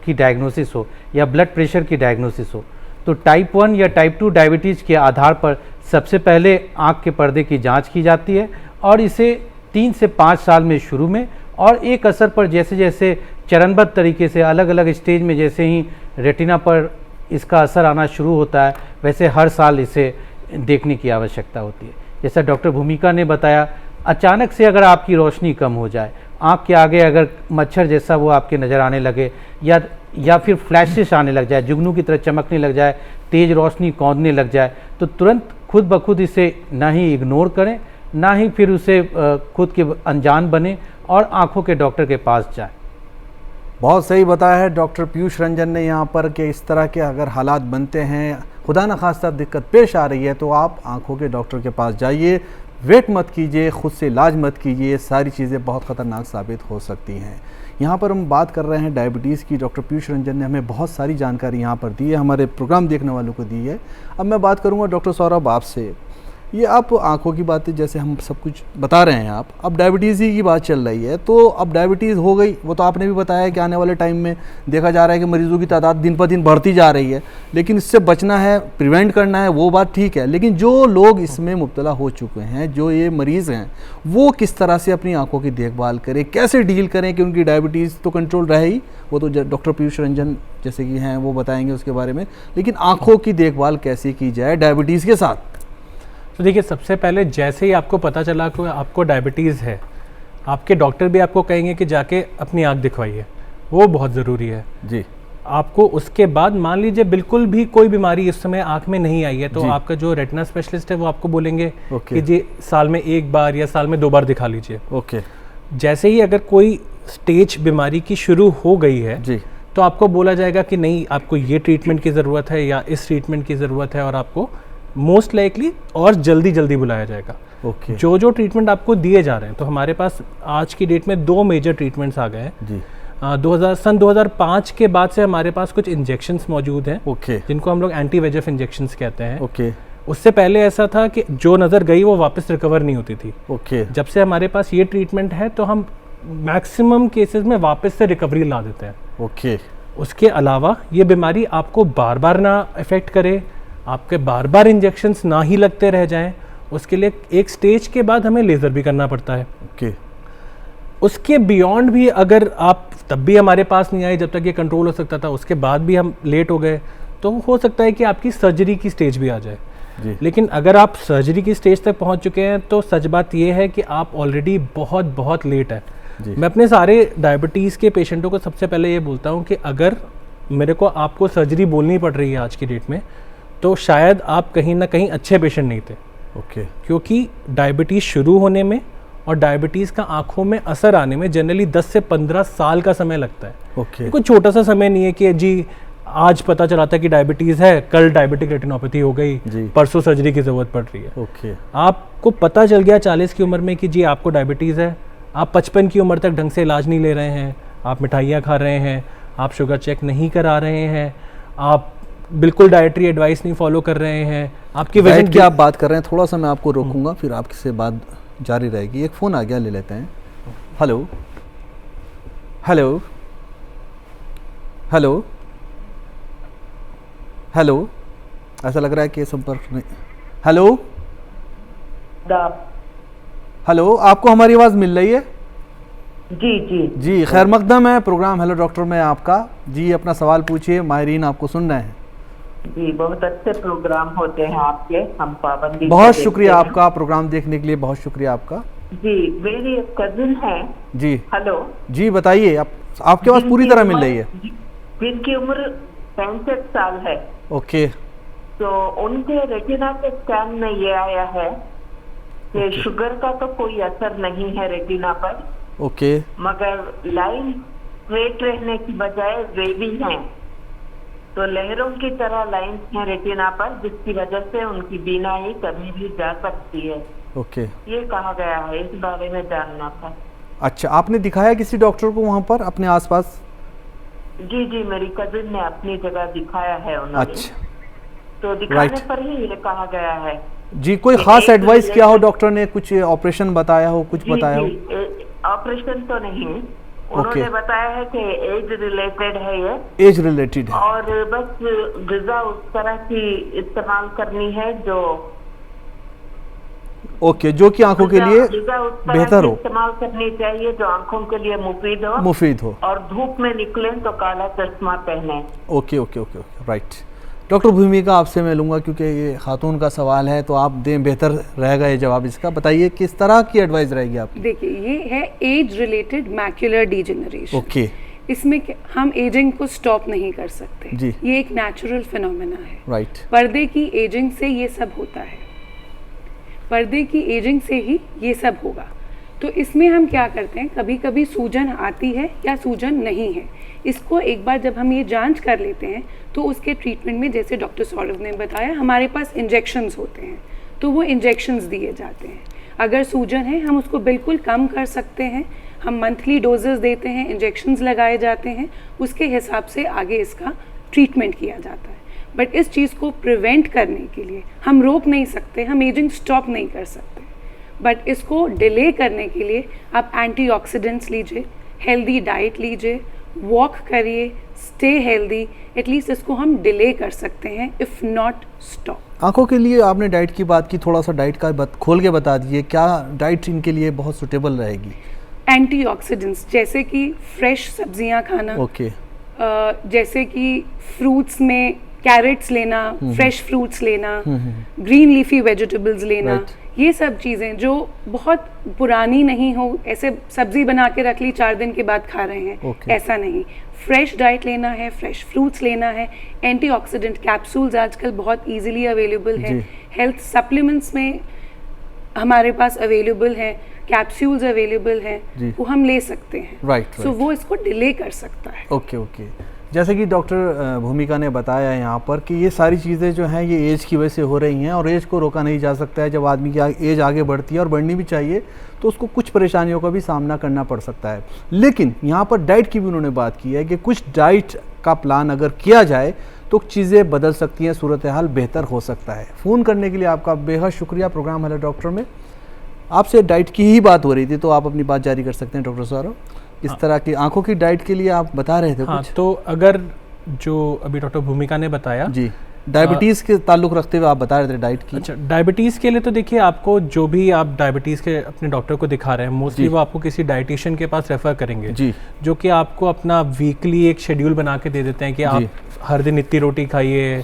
की डायग्नोसिस हो या ब्लड प्रेशर की डायग्नोसिस हो तो टाइप 1 या टाइप 2 डायबिटीज़ के आधार पर सबसे पहले आँख के पर्दे की जांच की जाती है और इसे 3 से 5 साल में शुरू में और एक असर पर जैसे जैसे चरणबद्ध तरीके से अलग अलग स्टेज में जैसे ही रेटिना पर इसका असर आना शुरू होता है वैसे हर साल इसे देखने की आवश्यकता होती है। जैसा डॉक्टर भूमिका ने बताया, अचानक से अगर आपकी रोशनी कम हो जाए, आँख के आगे अगर मच्छर जैसा वो आपके नज़र आने लगे या फिर फ्लैशेस आने लग जाए, जुगनू की तरह चमकने लग जाए, तेज़ रोशनी कौंधने लग जाए, तो तुरंत खुद ब खुद इसे ना ही इग्नोर करें, ना ही फिर उसे खुद के अनजान बने और आँखों के डॉक्टर के पास जाए। बहुत सही बताया है डॉक्टर पीयूष रंजन ने यहाँ पर कि इस तरह के अगर हालात बनते हैं, खुदा न खास्ता दिक्कत पेश आ रही है, तो आप आँखों के डॉक्टर के पास जाइए, वेट मत कीजिए, खुद से इलाज मत कीजिए, सारी चीज़ें बहुत ख़तरनाक साबित हो सकती हैं। यहाँ पर हम बात कर रहे हैं डायबिटीज़ की। डॉक्टर पीयूष रंजन ने हमें बहुत सारी जानकारी यहाँ पर दी है, हमारे प्रोग्राम देखने वालों को दी है। अब मैं बात करूँगा डॉक्टर सौरभ आपसे, ये आप आंखों की बातें जैसे हम सब कुछ बता रहे हैं, आप अब डायबिटीज़ ही की बात चल रही है, तो अब डायबिटीज़ हो गई, वो तो आपने भी बताया कि आने वाले टाइम में देखा जा रहा है कि मरीजों की तादाद दिन पर दिन बढ़ती जा रही है, लेकिन इससे बचना है, प्रिवेंट करना है, वो बात ठीक है। लेकिन जो लोग इसमें मुब्तला हो चुके हैं, जो ये मरीज़ हैं, वो किस तरह से अपनी आंखों की देखभाल करें, कैसे डील करें कि उनकी डायबिटीज़ तो कंट्रोल रहे ही, वो तो डॉक्टर पीयूष रंजन जैसे कि हैं वो बताएंगे उसके बारे में, लेकिन आँखों की देखभाल कैसे की जाए डायबिटीज़ के साथ? तो देखिए, सबसे पहले जैसे ही आपको पता चला कि आपको डायबिटीज़ है, आपके डॉक्टर भी आपको कहेंगे कि जाके अपनी आँख दिखवाइए, वो बहुत ज़रूरी है जी। आपको उसके बाद मान लीजिए बिल्कुल भी कोई बीमारी इस समय आँख में नहीं आई है, तो आपका जो रेटिना स्पेशलिस्ट है वो आपको बोलेंगे कि जी साल में 1 बार या साल में 2 बार दिखा लीजिए। ओके। जैसे ही अगर कोई स्टेज बीमारी की शुरू हो गई है जी, तो आपको बोला जाएगा कि नहीं, आपको ये ट्रीटमेंट की ज़रूरत है या इस ट्रीटमेंट की ज़रूरत है, और आपको मोस्ट लाइकली और जल्दी बुलाया जाएगा। ओके। जो ट्रीटमेंट आपको दिए जा रहे हैं, तो हमारे पास आज की डेट में 2 मेजर ट्रीटमेंट्स आ गए हैं जी। 2005 के बाद से हमारे पास कुछ इंजेक्शंस मौजूद हैं, जिनको हम लोग एंटी वेजेफ इंजेक्शंस कहते हैं। उससे पहले ऐसा था कि जो नज़र गई वो वापस रिकवर नहीं होती थी। जब से हमारे पास ये ट्रीटमेंट है तो हम मैक्सिमम केसेस में वापस से रिकवरी ला देते हैं। उसके अलावा ये बीमारी आपको बार बार ना इफेक्ट करे, आपके बार बार इंजेक्शंस ना ही लगते रह जाएं, उसके लिए एक स्टेज के बाद हमें लेज़र भी करना पड़ता है। उसके बियॉन्ड भी अगर आप तब भी हमारे पास नहीं आए, जब तक ये कंट्रोल हो सकता था, उसके बाद भी हम लेट हो गए, तो हो सकता है कि आपकी सर्जरी की स्टेज भी आ जाए जी। लेकिन अगर आप सर्जरी की स्टेज तक पहुंच चुके हैं तो सच बात ये है कि आप ऑलरेडी बहुत लेट है। मैं अपने सारे डायबिटीज़ के पेशेंटों को सबसे पहले ये बोलता हूँ कि अगर मेरे को आपको सर्जरी बोलनी पड़ रही है आज की डेट में, तो शायद आप कहीं ना कहीं अच्छे पेशेंट नहीं थे। क्योंकि डायबिटीज़ शुरू होने में और डायबिटीज़ का आंखों में असर आने में जनरली 10 से 15 साल का समय लगता है। कोई छोटा सा समय नहीं है कि जी आज पता चला था कि डायबिटीज़ है, कल डायबिटिक रेटिनोपैथी हो गई, परसों सर्जरी की ज़रूरत पड़ रही है। आपको पता चल गया 40 की उम्र में कि जी आपको डायबिटीज़ है, आप 55 की उम्र तक ढंग से इलाज नहीं ले रहे हैं, आप मिठाइयाँ खा रहे हैं, आप शुगर चेक नहीं करा रहे हैं, आप बिल्कुल डाइटरी एडवाइस नहीं फॉलो कर रहे हैं, आपकी वजन की आप बात कर रहे हैं, थोड़ा सा मैं आपको रोकूंगा, फिर आपसे बात जारी रहेगी। एक फ़ोन आ गया, ले लेते हैं। हेलो हेलो हेलो हेलो, ऐसा लग रहा है कि संपर्क नहीं। हेलो हेलो, आपको हमारी आवाज़ मिल रही है? जी जी जी खैर मकदम है प्रोग्राम हेलो डॉक्टर में आपका। जी अपना सवाल पूछिए, माहिरीन आपको सुन रहे हैं। जी, बहुत अच्छे प्रोग्राम होते हैं आपके, हम पाबंदी बहुत से शुक्रिया देखते हैं। आपका प्रोग्राम देखने के लिए, बहुत शुक्रिया आपका। जी, मेरी एक कजिन है। जी हेलो जी बताइए, आपके आवाज़ पूरी तरह मिल रही है। जिनकी उम्र 65 साल है, ओके तो उनके रेटिना के स्कैन में ये आया है कि शुगर का तो कोई असर नहीं है रेटिना पर, ओके मगर लाइन स्ट्रेट रहने की बजाय वेवी हैं, तो लहरों की तरह लाइन है रेटिना पर, जिसकी वजह से उनकी बीनाई कभी भी जा सकती है। ओके ये कहा गया है, इस बारे में जानना था। अच्छा, आपने दिखाया किसी डॉक्टर को वहाँ पर अपने आसपास? जी जी, मेरी कजिन ने अपनी जगह दिखाया है उन्होंने। अच्छा तो दिखाने Right. पर ही ये कहा गया है। जी, कोई खास एडवाइस किया हो डॉक्टर ने, कुछ ऑपरेशन बताया हो, कुछ जी बताया हो? जी, ऑपरेशन तो नहीं, उन्होंने बताया है कि एज रिलेटेड है ये, एज रिलेटेड है। और बस ग़िज़ा उस तरह की इस्तेमाल करनी है जो ओके, जो कि आंखों के लिए ग़िज़ा उस तरह बेहतर की हो, इस्तेमाल करनी चाहिए जो आंखों के लिए मुफीद हो। और धूप में निकलें तो काला चश्मा पहने। Okay okay okay okay right. Doctor भूमिका आपसे मैं लूँगा, क्योंकि ये खातून का सवाल है तो आप दें, बेहतर रहेगा ये जवाब इसका। बताइए किस तरह की एडवाइस रहेगी आपकी? देखिए, ये है age related macular degeneration. Okay इसमें हम एजिंग को स्टॉप नहीं कर सकते जी। ये एक नेचुरल फिनोमेना है। राइट। पर्दे की एजिंग से ये सब होता है, पर्दे की एजिंग से ही ये सब होगा। तो इसमें हम क्या करते हैं, कभी कभी सूजन आती है या सूजन नहीं है, इसको एक बार जब हम ये जांच कर लेते हैं तो उसके ट्रीटमेंट में, जैसे डॉक्टर सौरभ ने बताया, हमारे पास इंजेक्शंस होते हैं, तो वो इंजेक्शंस दिए जाते हैं। अगर सूजन है हम उसको बिल्कुल कम कर सकते हैं, हम मंथली डोजेस देते हैं, इंजेक्शंस लगाए जाते हैं, उसके हिसाब से आगे इसका ट्रीटमेंट किया जाता है। बट इस चीज़ को प्रिवेंट करने के लिए हम रोक नहीं सकते, हम एजिंग स्टॉप नहीं कर सकते, बट इसको डिले करने के लिए आप एंटीऑक्सीडेंट्स लीजिए, हेल्दी डाइट लीजिए, वॉक करिए, स्टे हेल्दी, एटलीस्ट इसको हम डिले कर सकते हैं, इफ़ नॉट स्टॉप। आंखों के लिए आपने डाइट की बात की, थोड़ा सा डाइट का खोल के बता दीजिए, क्या डाइट इनके लिए बहुत सुटेबल रहेगी? एंटीऑक्सीडेंट्स जैसे कि फ्रेश सब्जियां खाना, ओके जैसे कि फ्रूट्स में कैरेट्स लेना, फ्रेश फ्रूट्स लेना, ग्रीन लीफी वेजिटेबल्स लेना, ये सब चीज़ें जो बहुत पुरानी नहीं हो, ऐसे सब्जी बना के रख ली 4 दिन के बाद खा रहे हैं, ऐसा नहीं। फ्रेश डाइट लेना है, फ्रेश फ्रूट्स लेना है, एंटीऑक्सीडेंट कैप्सूल्स आजकल बहुत इजीली अवेलेबल है, हेल्थ सप्लीमेंट्स में हमारे पास अवेलेबल है, कैप्सूल्स अवेलेबल हैं, वो हम ले सकते हैं। राइट। सो वो इसको डिले कर सकता है। ओके ओके, जैसे कि डॉक्टर भूमिका ने बताया यहाँ पर कि ये सारी चीज़ें जो हैं ये एज की वजह से हो रही हैं, और एज को रोका नहीं जा सकता है। जब आदमी की एज आगे बढ़ती है और बढ़नी भी चाहिए तो उसको कुछ परेशानियों का भी सामना करना पड़ सकता है। लेकिन यहाँ पर डाइट की भी उन्होंने बात की है कि कुछ डाइट का प्लान अगर किया जाए तो चीज़ें बदल सकती हैं, सूरत हाल बेहतर हो सकता है। फ़ोन करने के लिए आपका बेहद शुक्रिया। प्रोग्राम हेलो डॉक्टर में आपसे डाइट की ही बात हो रही थी, तो आप अपनी बात जारी कर सकते हैं डॉक्टर सौरभ। इस तरह की आंखों की डाइट के लिए आप बता रहे थे कुछ? तो अगर जो अभी डॉक्टर भूमिका ने बताया, जी, डायबिटीज़ के ताल्लुक रखते हुए आप बता रहे थे डाइट की। अच्छा, डायबिटीज़ के लिए तो देखिए, आपको जो भी आप डायबिटीज़ के अपने डॉक्टर को दिखा रहे हैं, मोस्टली वो आपको किसी डाइटिशियन के पास रेफ़र करेंगे जी, जो कि आपको अपना वीकली एक शेड्यूल बना के दे देते हैं कि आप हर दिन इतनी रोटी खाइए,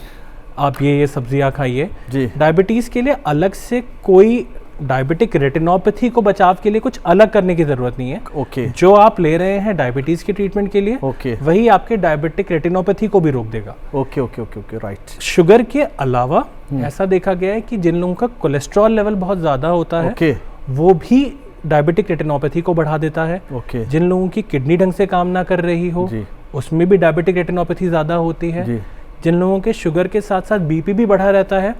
आप ये सब्जियां खाइए। डायबिटीज़ के लिए अलग से कोई डायबिटिक रेटिनोपैथी को बचाव के लिए कुछ अलग करने की जरूरत नहीं है। ओके। जो आप ले रहे हैं डायबिटीज के ट्रीटमेंट के लिए, वही आपके डायबिटिक रेटिनोपैथी को भी रोक देगा। Okay okay okay okay right. Sugar के अलावा ऐसा देखा गया है कि जिन लोगों का कोलेस्ट्रॉल लेवल बहुत ज्यादा होता है, वो भी डायबिटिक रेटिनोपैथी को बढ़ा देता है। जिन लोगों की किडनी ढंग से काम ना कर रही हो, उसमें भी डायबिटिक रेटिनोपैथी ज्यादा होती है। जिन लोगों के शुगर के साथ साथ बीपी भी बढ़ा रहता है,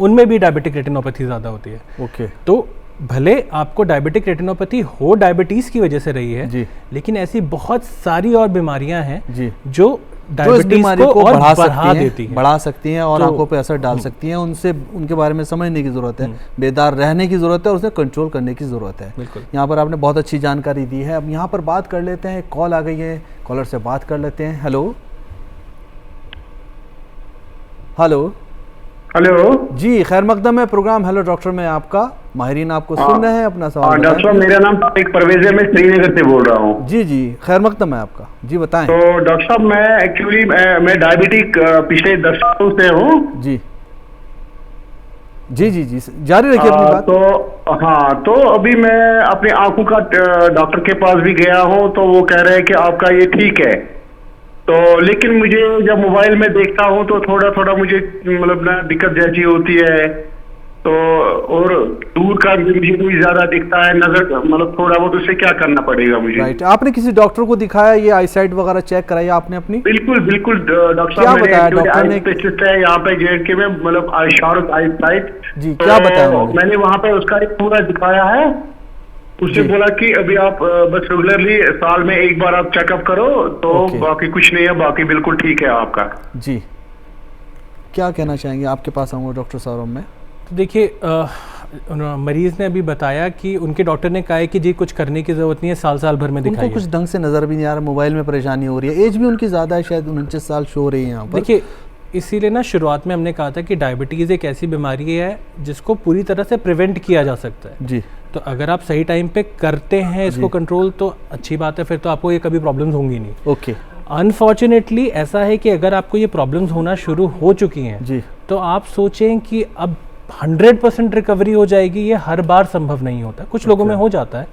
उनमें भी डायबिटिक रेटिनोपैथी ज़्यादा होती है। तो भले आपको डायबिटिक रेटिनोपैथी हो डायबिटीज़ की वजह से रही है, लेकिन ऐसी बहुत सारी और बीमारियां हैं जो डायबिटीज को और बढ़ा सकती हैं और आंखों पे असर डाल सकती हैं। उनसे उनके बारे में समझने की ज़रूरत है, बेदार रहने की ज़रूरत है और उसे कंट्रोल करने की ज़रूरत है। यहाँ पर आपने बहुत अच्छी जानकारी दी है। अब यहाँ पर बात कर लेते हैं, कॉल आ गई है, कॉलर से बात कर लेते हैं। हेलो हेलो हेलो जी, खैर मकदम है प्रोग्राम हेलो डॉक्टर में आपका। माहिरीन आपको सुन रहे हैं, अपना सवाल डॉक्टर साहब, मेरा नाम तारिक परवेज है, मैं श्रीनगर से बोल रहा हूँ। जी जी, खैर मकदम है आपका, जी बताएं। तो डॉक्टर साहब, मैं एक्चुअली मैं डायबिटिक पिछले 10 सालों से हूँ। जी जी जी जी, जारी रखिए अपनी बात। तो हाँ, तो अभी मैं अपनी आंखों का डॉक्टर के पास भी गया हूँ, तो वो कह रहे हैं कि आपका ये ठीक है। तो लेकिन मुझे जब मोबाइल में देखता हूँ तो थोड़ा थोड़ा मुझे मतलब ना दिक्कत जैसी होती है, तो और दूर का मुझे कोई ज्यादा दिखता है नजर, मतलब थोड़ा बहुत, उससे क्या करना पड़ेगा मुझे? राइट, आपने किसी डॉक्टर को दिखाया, ये आईसाइट वगैरह चेक कराई आपने अपनी? बिल्कुल बिल्कुल डॉक्टर क्या साहब, बताया डॉक्टर ने? स्पेशलिस्ट है यहाँ पे JNK में, मतलब शाहरुख आईसाइट जी, क्या बताया उन्होंने? मैंने वहाँ पे उसका एक पूरा दिखाया है। उससे बोला कि अभी आप बस रेगुलरली साल में एक बार आप चेकअप करो, तो बाकी कुछ नहीं है, बाकी बिल्कुल ठीक है आपका। जी, क्या कहना चाहेंगे? आपके पास आऊँगा डॉक्टर साहब मैं। तो देखिए, मरीज़ ने अभी बताया कि उनके डॉक्टर ने कहा है कि जी कुछ करने की ज़रूरत नहीं है, साल भर में दिखाइए। उनको कुछ ढंग से नज़र भी नहीं आ रहा, मोबाइल में परेशानी हो रही है, एज भी उनकी ज़्यादा है, शायद 49 साल शो हो रही है यहाँ पर। देखिए, इसीलिए ना शुरुआत में हमने कहा था कि डायबिटीज़ एक ऐसी बीमारी है जिसको पूरी तरह से प्रिवेंट किया जा सकता है। जी, तो अगर आप सही टाइम पे करते हैं इसको कंट्रोल, तो अच्छी बात है, फिर तो आपको ये कभी प्रॉब्लम्स होंगी नहीं। ओके। अनफॉर्चुनेटली ऐसा है कि अगर आपको ये प्रॉब्लम्स होना शुरू हो चुकी हैं जी, तो आप सोचें कि अब 100% रिकवरी हो जाएगी, ये हर बार संभव नहीं होता, कुछ लोगों में हो जाता है।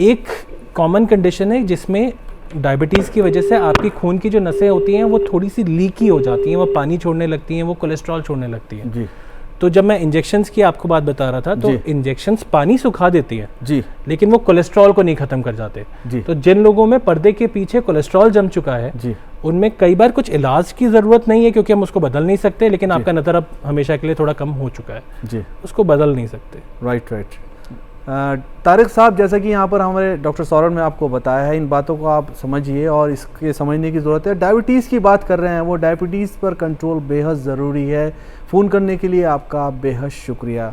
एक कॉमन कंडीशन है जिसमें डायबिटीज़ की वजह से आपकी खून की जो नसें होती हैं वो थोड़ी सी लीकी हो जाती हैं, वो पानी छोड़ने लगती हैं, वो कोलेस्ट्रॉल छोड़ने लगती हैं। जी, तो जब मैं इंजेक्शंस की आपको बात बता रहा था, तो इंजेक्शंस पानी सुखा देती है जी, लेकिन वो कोलेस्ट्रॉल को नहीं खत्म कर जाते। जी, तो जिन लोगों में पर्दे के पीछे कोलेस्ट्रॉल जम चुका है जी, उनमें कई बार कुछ इलाज की ज़रूरत नहीं है, क्योंकि हम उसको बदल नहीं सकते, लेकिन आपका नज़र अब हमेशा के लिए थोड़ा कम हो चुका है, जी, उसको बदल नहीं सकते। Right right. तारिक साहब, जैसा कि यहाँ पर हमारे डॉक्टर सौरभ ने आपको बताया है, इन बातों को आप समझिए और इसके समझने की ज़रूरत है। डायबिटीज़ की बात कर रहे हैं, वो डायबिटीज़ पर कंट्रोल बेहद ज़रूरी है। फ़ोन करने के लिए आपका बेहद शुक्रिया।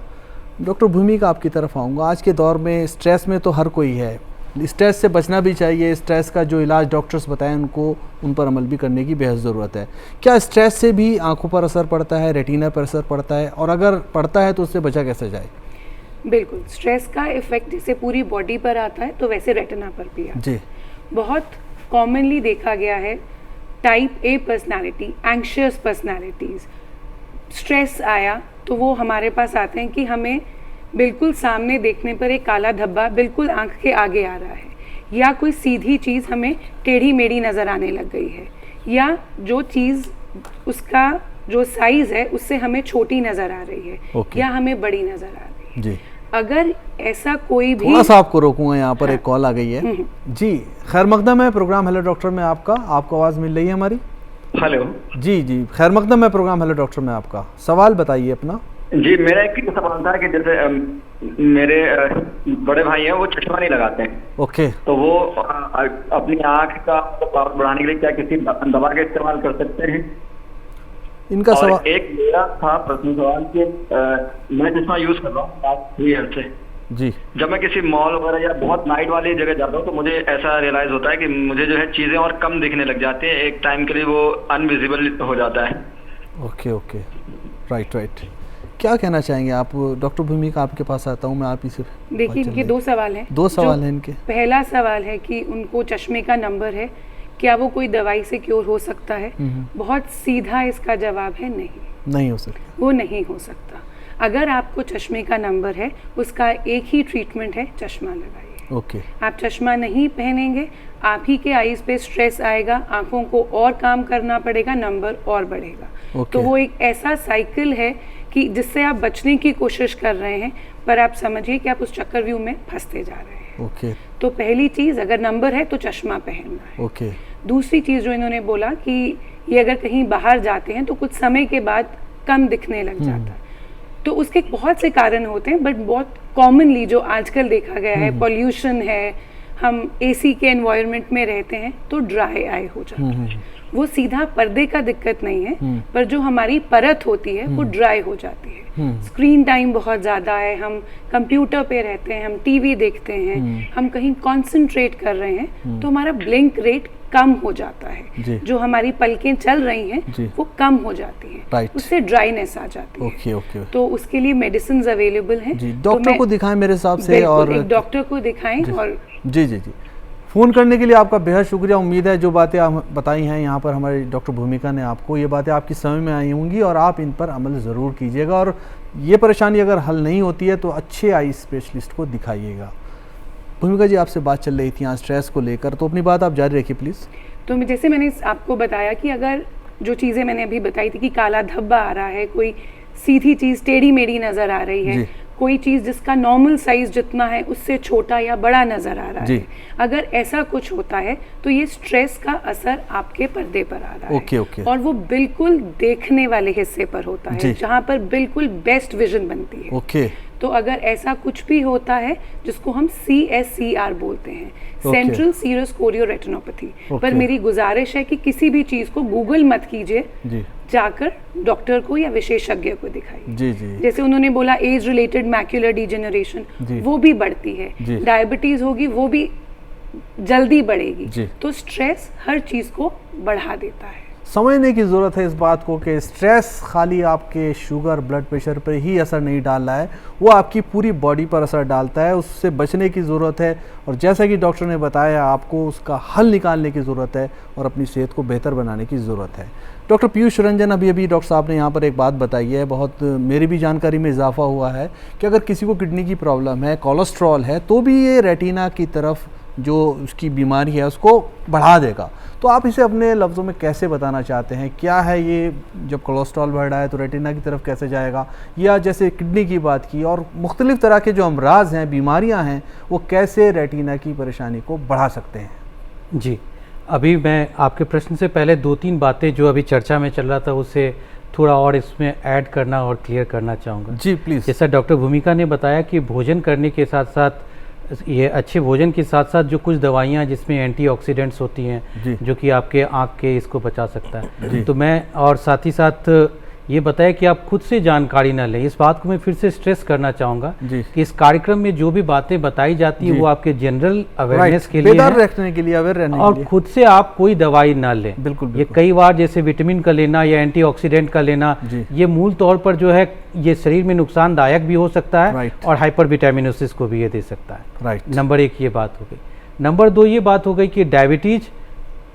डॉक्टर भूमि का आपकी तरफ आऊँगा। आज के दौर में स्ट्रेस में तो हर कोई है, स्ट्रेस से बचना भी चाहिए। स्ट्रेस का जो इलाज डॉक्टर्स बताएं उनको, उन पर अमल भी करने की बेहद ज़रूरत है। क्या स्ट्रेस से भी आँखों पर असर पड़ता है, रेटिना पर असर पड़ता है, और अगर पड़ता है तो उससे बचा कैसे जाए? बिल्कुल, स्ट्रेस का इफेक्ट जैसे पूरी बॉडी पर आता है तो वैसे रेटिना पर भी आता है। जी, बहुत कॉमनली देखा गया है type A personality, anxious personalities, stress आया तो वो हमारे पास आते हैं कि हमें बिल्कुल सामने देखने पर एक काला धब्बा बिल्कुल आंख के आगे आ रहा है, या कोई सीधी चीज़ हमें टेढ़ी मेढ़ी नज़र आने लग गई है, या जो चीज़ उसका जो साइज़ है उससे हमें छोटी नज़र आ रही है, या हमें बड़ी नज़र आ रही है। जी, अगर ऐसा कोई भी, थोड़ा सा आपको रोकूंगा, यहाँ पर एक कॉल आ गई है। जी, खैर मकदम है, प्रोग्राम हेलो डॉक्टर में आपका, आपको आवाज़ मिल रही है हमारी? हेलो जी जी, खैर मकदम है, प्रोग्राम हेलो डॉक्टर में आपका, सवाल बताइए अपना। जी, मेरा एक सवाल था कि जैसे मेरे बड़े भाई हैं, वो चश्मा नहीं लगाते हैं। ओके। तो वो अपनी आँख का पावर बढ़ाने के लिए क्या किसी दवा का इस्तेमाल कर सकते हैं? इनका और सवाल एक मेरा था प्रश्न सवाल कि मैं चश्मा यूज कर रहा हूँ लास्ट 3 ईयर से। जी, जब मैं किसी मॉल वगैरह या बहुत नाइट वाली जगह जाता हूँ तो मुझे ऐसा रियलाइज होता है कि मुझे जो है चीजें और कम दिखने लग जाती हैं, एक टाइम के लिए वो अनविजिबल हो जाता है। Okay okay, right right. क्या कहना चाहेंगे आप? डॉक्टर भूमि का आपके पास आता हूँ मैं, आप इसे देखिए इनके 2 सवाल हैं। 2 सवाल हैं इनके। पहला सवाल है कि उनको चश्मे का नंबर है, क्या वो कोई दवाई से क्योर हो सकता है? बहुत सीधा इसका जवाब है नहीं हो सकता, वो नहीं हो सकता। अगर आपको चश्मे का नंबर है, उसका एक ही ट्रीटमेंट है, चश्मा लगाइए। ओके। आप चश्मा नहीं पहनेंगे, आप ही के आईज पे स्ट्रेस आएगा, आंखों को और काम करना पड़ेगा, नंबर और बढ़ेगा। तो वो एक ऐसा साइकिल है कि जिससे आप बचने की कोशिश कर रहे हैं, पर आप समझिए कि आप उस चक्रव्यूह में फंसते जा रहे हैं। ओके। तो पहली चीज़, अगर नंबर है तो चश्मा पहनना है। ओके। दूसरी चीज़ जो इन्होंने बोला कि ये अगर कहीं बाहर जाते हैं तो कुछ समय के बाद कम दिखने लग जाता है, तो उसके बहुत से कारण होते हैं, बट बहुत कॉमनली जो आजकल देखा गया है, पॉल्यूशन है, हम एसी के एनवायरनमेंट में रहते हैं, तो ड्राई आई हो जाता है। वो सीधा पर्दे का दिक्कत नहीं है, पर जो हमारी परत होती है वो ड्राई हो जाती है। स्क्रीन टाइम बहुत ज़्यादा है, हम कंप्यूटर पे रहते हैं, हम टीवी देखते हैं, हम कहीं कंसंट्रेट कर रहे हैं, तो हमारा ब्लिंक रेट कम हो जाता जी। है, जो हमारी पलकें चल रही हैं जी। वो कम हो जाती हैं, Right. उससे ड्राइनेस आ जाती है। ओके ओके तो उसके लिए मेडिसिन अवेलेबल हैं। जी, तो डॉक्टर मैं- को दिखाएं मेरे हिसाब से। बिल्कुल, और एक डॉक्टर को दिखाएं। और जी जी जी, फ़ोन करने के लिए आपका बेहद शुक्रिया। उम्मीद है जो बातें आप बताई हैं यहाँ पर हमारे डॉक्टर भूमिका ने आपको, ये बातें आपकी समझ में आई होंगी और आप इन पर अमल ज़रूर कीजिएगा। और ये परेशानी अगर हल नहीं होती है तो अच्छे आई स्पेशलिस्ट को दिखाइएगा। भूमिका जी, आपसे बात चल रही थी यहाँ स्ट्रेस को लेकर, तो अपनी बात आप जारी रखिए प्लीज़। तो जैसे मैंने आपको बताया कि अगर जो चीज़ें मैंने अभी बताई थी कि काला धब्बा आ रहा है, कोई सीधी चीज़ टेढ़ी मेढ़ी नज़र आ रही है, जी। कोई चीज़ जिसका नॉर्मल साइज जितना है उससे छोटा या बड़ा नज़र आ रहा जी। है, अगर ऐसा कुछ होता है तो ये स्ट्रेस का असर आपके पर्दे पर आ रहा ओके, है। ओके। और वो बिल्कुल देखने वाले हिस्से पर होता जी। है, जहाँ पर बिल्कुल बेस्ट विजन बनती है। ओके तो अगर ऐसा कुछ भी होता है जिसको हम CSCR बोलते हैं, Okay. Central serous chorioretinopathy, Okay. पर मेरी गुजारिश है कि किसी भी चीज़ को गूगल मत कीजिए, जी जाकर डॉक्टर को या विशेषज्ञ को दिखाइए। जी जी जैसे उन्होंने बोला एज रिलेटेड मैक्युलर डिजेनरेशन, जी। वो भी बढ़ती है, जी। डायबिटीज होगी वो भी जल्दी बढ़ेगी। जी। तो स्ट्रेस हर चीज़ को बढ़ा देता है। समझने की ज़रूरत है इस बात को कि स्ट्रेस खाली आपके शुगर ब्लड प्रेशर पर ही असर नहीं डाल रहा है, वो आपकी पूरी बॉडी पर असर डालता है। उससे बचने की ज़रूरत है और जैसा कि डॉक्टर ने बताया आपको उसका हल निकालने की ज़रूरत है और अपनी सेहत को बेहतर बनाने की ज़रूरत है। डॉक्टर पीयूष रंजन, अभी डॉक्टर साहब ने यहाँ पर एक बात बताई है, बहुत मेरी भी जानकारी में इजाफा हुआ है कि अगर किसी को किडनी की प्रॉब्लम है, कोलेस्ट्रॉल है, तो भी ये रेटिना की तरफ जो उसकी बीमारी है उसको बढ़ा देगा। तो आप इसे अपने लफ्ज़ों में कैसे बताना चाहते हैं? क्या है ये, जब कोलेस्ट्रॉल बढ़ रहा है तो रेटिना की तरफ कैसे जाएगा, या जैसे किडनी की बात की और मुख्तलिफ़ तरह के जो अमराज हैं, बीमारियां हैं, वो कैसे रेटिना की परेशानी को बढ़ा सकते हैं? जी, अभी मैं आपके प्रश्न से पहले 2-3 बातें जो अभी चर्चा में चल रहा था उसे थोड़ा और इसमें ऐड करना और क्लियर करना चाहूँगा। जी प्लीज़। जैसा डॉक्टर भूमिका ने बताया कि भोजन करने के साथ साथ, ये अच्छे भोजन के साथ साथ जो कुछ दवाइयाँ जिसमें एंटीऑक्सीडेंट्स होती जी। हैं जो कि आपके आँख के इसको बचा सकता जी। है, तो मैं और साथ ही साथ ये बताया कि आप खुद से जानकारी ना लें। इस बात को मैं फिर से स्ट्रेस करना चाहूँगा जी। कि इस कार्यक्रम में जो भी बातें बताई जाती है जी। वो आपके जनरल अवेयरनेस राइट, के लिए बेदार है रखने के लिए, अवेयर रहने के और लिए। खुद से आप कोई दवाई ना लें। बिल्कुल, ये बिल्कुल। कई बार जैसे विटामिन का लेना या एंटीऑक्सीडेंट का लेना, जी। ये मूल तौर पर जो है ये शरीर में नुकसानदायक भी हो सकता है राइट। और हाइपरविटामिनोसिस को भी ये दे सकता है। राइट। नंबर 1 ये बात हो गई। नंबर 2 ये बात हो गई कि डायबिटीज,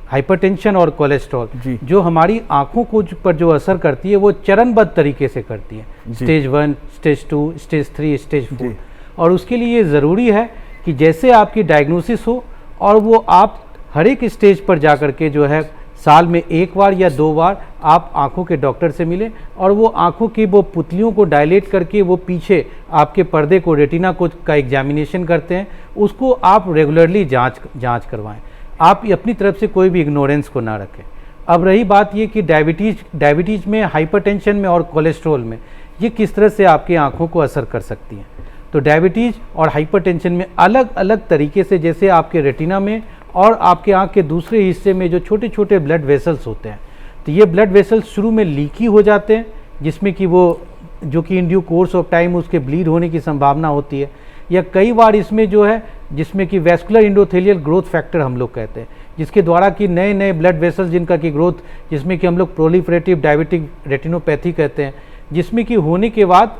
हाइपरटेंशन और कोलेस्ट्रॉल जी। जो हमारी आंखों को पर जो असर करती है वो चरणबद्ध तरीके से करती है, जी। Stage 1, stage 2, stage 3, stage 4। जी। और उसके लिए ये ज़रूरी है कि जैसे आपकी डायग्नोसिस हो और वो आप हर एक स्टेज पर जा कर के जो है साल में 1 बार या 2 बार आप आंखों के डॉक्टर से मिलें और वो आंखों की वो पुतलियों को डायलेट करके वो पीछे आपके पर्दे को, रेटिना को का एग्जामिनेशन करते हैं, उसको आप रेगुलरली जांच करवाएं। आप अपनी तरफ से कोई भी इग्नोरेंस को ना रखें। अब रही बात ये कि डायबिटीज़ में, हाइपरटेंशन में और कोलेस्ट्रॉल में ये किस तरह से आपकी आंखों को असर कर सकती हैं। तो डायबिटीज़ और हाइपरटेंशन में अलग अलग तरीके से, जैसे आपके रेटिना में और आपके आँख के दूसरे हिस्से में जो छोटे छोटे ब्लड वेसल्स होते हैं, तो ये ब्लड वेसल्स शुरू में लीकी हो जाते हैं, जिसमें कि वो जो कि in due course of time उसके ब्लीड होने की संभावना होती है। या कई बार इसमें जो है जिसमें कि वैस्कुलर एंडोथेलियल ग्रोथ फैक्टर हम लोग कहते हैं, जिसके द्वारा कि नए नए ब्लड वेसल्स जिनका की ग्रोथ, जिसमें कि हम लोग प्रोलिफरेटिव डायबिटिक रेटिनोपैथी कहते हैं, जिसमें कि होने के बाद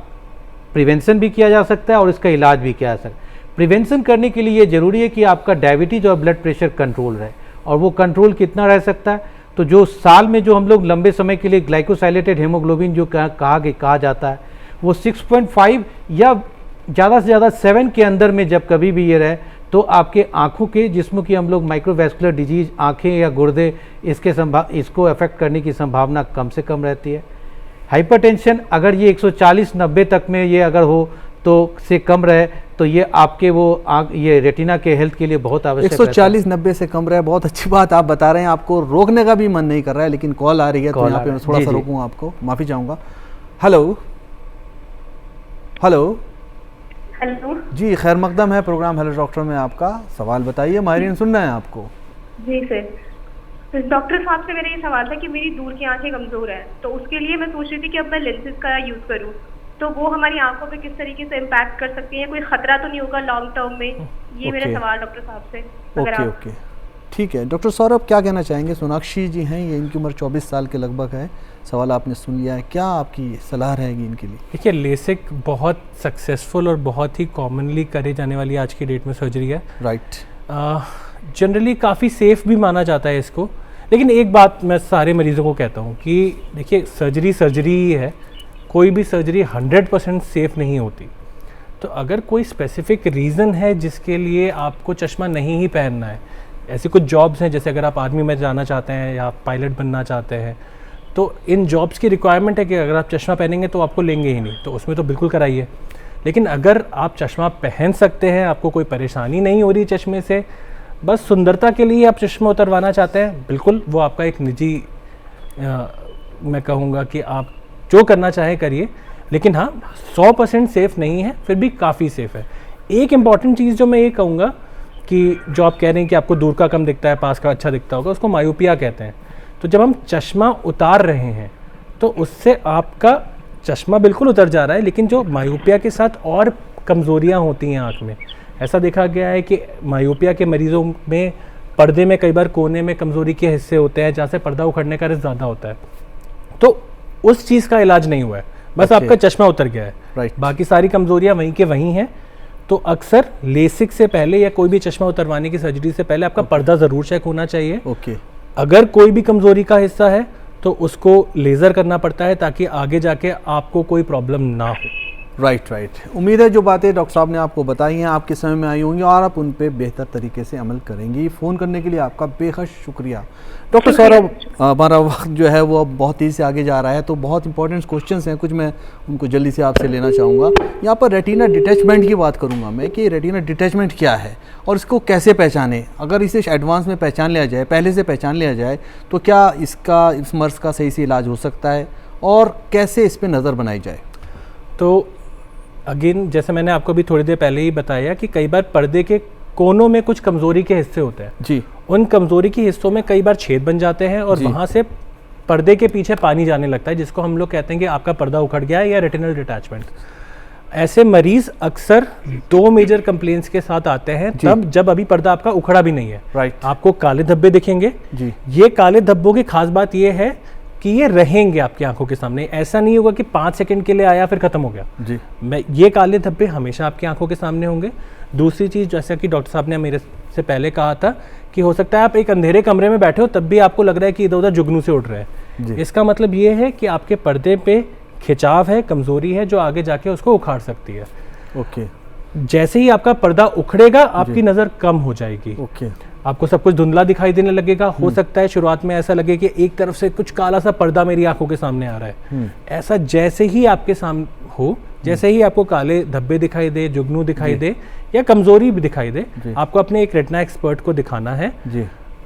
प्रिवेंशन भी किया जा सकता है और इसका इलाज भी किया जा सकता है। प्रिवेंशन करने के लिए ये ज़रूरी है कि आपका डायबिटीज़ और ब्लड प्रेशर कंट्रोल रहे। और वो कंट्रोल कितना रह सकता है, तो जो साल में जो हम लोग लंबे समय के लिए ग्लाइकोसाइलेटेड हेमोग्लोबिन जो कहा जाता है, वो 6.5 या ज़्यादा से ज़्यादा 7 के अंदर में जब कभी भी ये रहे, तो आपके आँखों के, जिसमें कि हम लोग माइक्रोवैस्कुलर डिजीज, आँखें या गुर्दे, इसको अफेक्ट करने की संभावना कम से कम रहती है। हाइपरटेंशन अगर ये 140-90 तक में ये अगर हो तो से कम रहे, तो ये आपके वो ये रेटिना के हेल्थ के लिए बहुत आवश्यक है। 140-90 से कम रहे, बहुत अच्छी बात आप बता रहे हैं। आपको रोकने का भी मन नहीं कर रहा है, लेकिन कॉल आ रही है तो यहाँ पे मैं थोड़ा सा रोकूंगा आपको, माफ़ी चाहूँगा। हेलो हेलो हेलो जी, खैर मकदम है प्रोग्राम हेलो डॉक्टर में, आपका सवाल बताइए, माहिरीन सुन रहे हैं आपको। जी सर, तो डॉक्टर साहब से मेरा ये सवाल था कि मेरी दूर की आंखें कमज़ोर हैं, तो उसके लिए मैं सोच रही थी कि अब मैं लेंसेज का यूज़ करूँ, तो वो हमारी आंखों पे किस तरीके से इम्पैक्ट कर सकती हैं, कोई खतरा तो नहीं होगा लॉन्ग टर्म में? ये मेरा सवाल डॉक्टर साहब से। ओके ओके, ठीक है डॉक्टर सौरभ, क्या कहना चाहेंगे? सोनाक्षी जी हैं, ये इनकी उम्र 24 साल के लगभग है, सवाल आपने सुन लिया है, क्या आपकी सलाह रहेगी इनके लिए? देखिए, लेसिक बहुत सक्सेसफुल और बहुत ही कॉमनली करे जाने वाली आज की डेट में सर्जरी है। राइट। जनरली काफ़ी सेफ़ भी माना जाता है इसको, लेकिन एक बात मैं सारे मरीज़ों को कहता हूँ कि देखिए, सर्जरी ही है, कोई भी सर्जरी 100% सेफ़ नहीं होती। तो अगर कोई स्पेसिफिक रीज़न है जिसके लिए आपको चश्मा नहीं ही पहनना है, ऐसी कुछ जॉब्स हैं, जैसे अगर आप आर्मी में जाना चाहते हैं या पायलट बनना चाहते हैं, तो इन जॉब्स की रिक्वायरमेंट है कि अगर आप चश्मा पहनेंगे तो आपको लेंगे ही नहीं, तो उसमें तो बिल्कुल कराइए। लेकिन अगर आप चश्मा पहन सकते हैं, आपको कोई परेशानी नहीं हो रही चश्मे से, बस सुंदरता के लिए आप चश्मा उतरवाना चाहते हैं, बिल्कुल वो आपका एक निजी मैं कहूँगा कि आप जो करना चाहें करिए, लेकिन हाँ 100% सेफ़ नहीं है, फिर भी काफ़ी सेफ़ है। एक इम्पॉर्टेंट चीज़ जो मैं ये कहूँगा कि जो आप कह रहे हैं कि आपको दूर का कम दिखता है, पास का अच्छा दिखता होगा, उसको मायोपिया कहते हैं। तो जब हम चश्मा उतार रहे हैं तो उससे आपका चश्मा बिल्कुल उतर जा रहा है, लेकिन जो मायोपिया के साथ और कमज़ोरियाँ होती हैं आँख में, ऐसा देखा गया है कि मायोपिया के मरीज़ों में पर्दे में कई बार कोने में कमज़ोरी के हिस्से होते हैं जहाँ से पर्दा उखड़ने का रिस्क ज़्यादा होता है, तो उस चीज़ का इलाज नहीं हुआ है, बस आपका चश्मा उतर गया है। राइट। बाकी सारी कमज़ोरियाँ वहीं के वहीं हैं। तो अक्सर लेसिक से पहले या कोई भी चश्मा उतरवाने की सर्जरी से पहले आपका पर्दा ज़रूर चेक होना चाहिए। ओके। अगर कोई भी कमज़ोरी का हिस्सा है तो उसको लेज़र करना पड़ता है ताकि आगे जाके आपको कोई प्रॉब्लम ना हो। राइट। उम्मीद है जो बातें डॉक्टर साहब ने आपको बताई हैं आपके समय में आई होंगी और आप उन पे बेहतर तरीके से अमल करेंगी। फ़ोन करने के लिए आपका बेहद शुक्रिया। डॉक्टर सौरभ, हमारा वक्त जो है वो अब बहुत तेज़ी से आगे जा रहा है, तो बहुत इंपॉर्टेंट क्वेश्चंस हैं, कुछ मैं उनको जल्दी से आपसे लेना चाहूँगा। यहाँ पर रेटिना डिटैचमेंट की बात करूँगा मैं कि रेटिना डिटैचमेंट क्या है और इसको कैसे पहचानें। अगर इसे एडवांस में पहचान लिया जाए, पहले से पहचान लिया जाए, तो क्या इस मर्ज़ का सही से इलाज हो सकता है और कैसे इस पर नज़र बनाई जाए? तो अगेन, जैसे मैंने आपको भी थोड़ी देर पहले ही बताया कि कई बार पर्दे के कोनों में कुछ कमज़ोरी के हिस्से होते हैं जी। उन कमज़ोरी के हिस्सों में कई बार छेद बन जाते हैं और वहाँ से पर्दे के पीछे पानी जाने लगता है, जिसको हम लोग कहते हैं कि आपका पर्दा उखड़ गया है या रेटिनल डिटैचमेंट। ऐसे मरीज़ अक्सर 2 मेजर कंप्लेंट्स के साथ आते हैं, तब जब अभी पर्दा आपका उखड़ा भी नहीं है। राइट। आपको काले धब्बे दिखेंगे जी। ये काले धब्बों की खास बात ये है कि ये रहेंगे आपकी आंखों के सामने, ऐसा नहीं होगा कि 5 सेकंड के लिए आया फिर खत्म हो गया जी। ये काले धब्बे हमेशा आपकी आंखों के सामने होंगे। दूसरी चीज़, जैसा कि डॉक्टर साहब ने मेरे से पहले कहा था कि हो सकता है आप एक अंधेरे कमरे में बैठे हो तब भी आपको लग रहा है कि इधर उधर जुगनू से उड़ रहे हैं। इसका मतलब ये है कि आपके पर्दे पे खिंचाव है, कमज़ोरी है, जो आगे जाके उसको उखाड़ सकती है। ओके। जैसे ही आपका पर्दा उखड़ेगा आपकी नज़र कम हो जाएगी। ओके। आपको सब कुछ धुंधला दिखाई देने लगेगा। हो सकता है शुरुआत में ऐसा लगे कि एक तरफ से कुछ काला सा पर्दा मेरी आंखों के सामने आ रहा है। ऐसा जैसे ही आपके सामने हो, जैसे ही आपको काले धब्बे दिखाई दे, जुगनू दिखाई दे या कमजोरी भी दिखाई दे, आपको अपने एक रेटिना एक्सपर्ट को दिखाना है।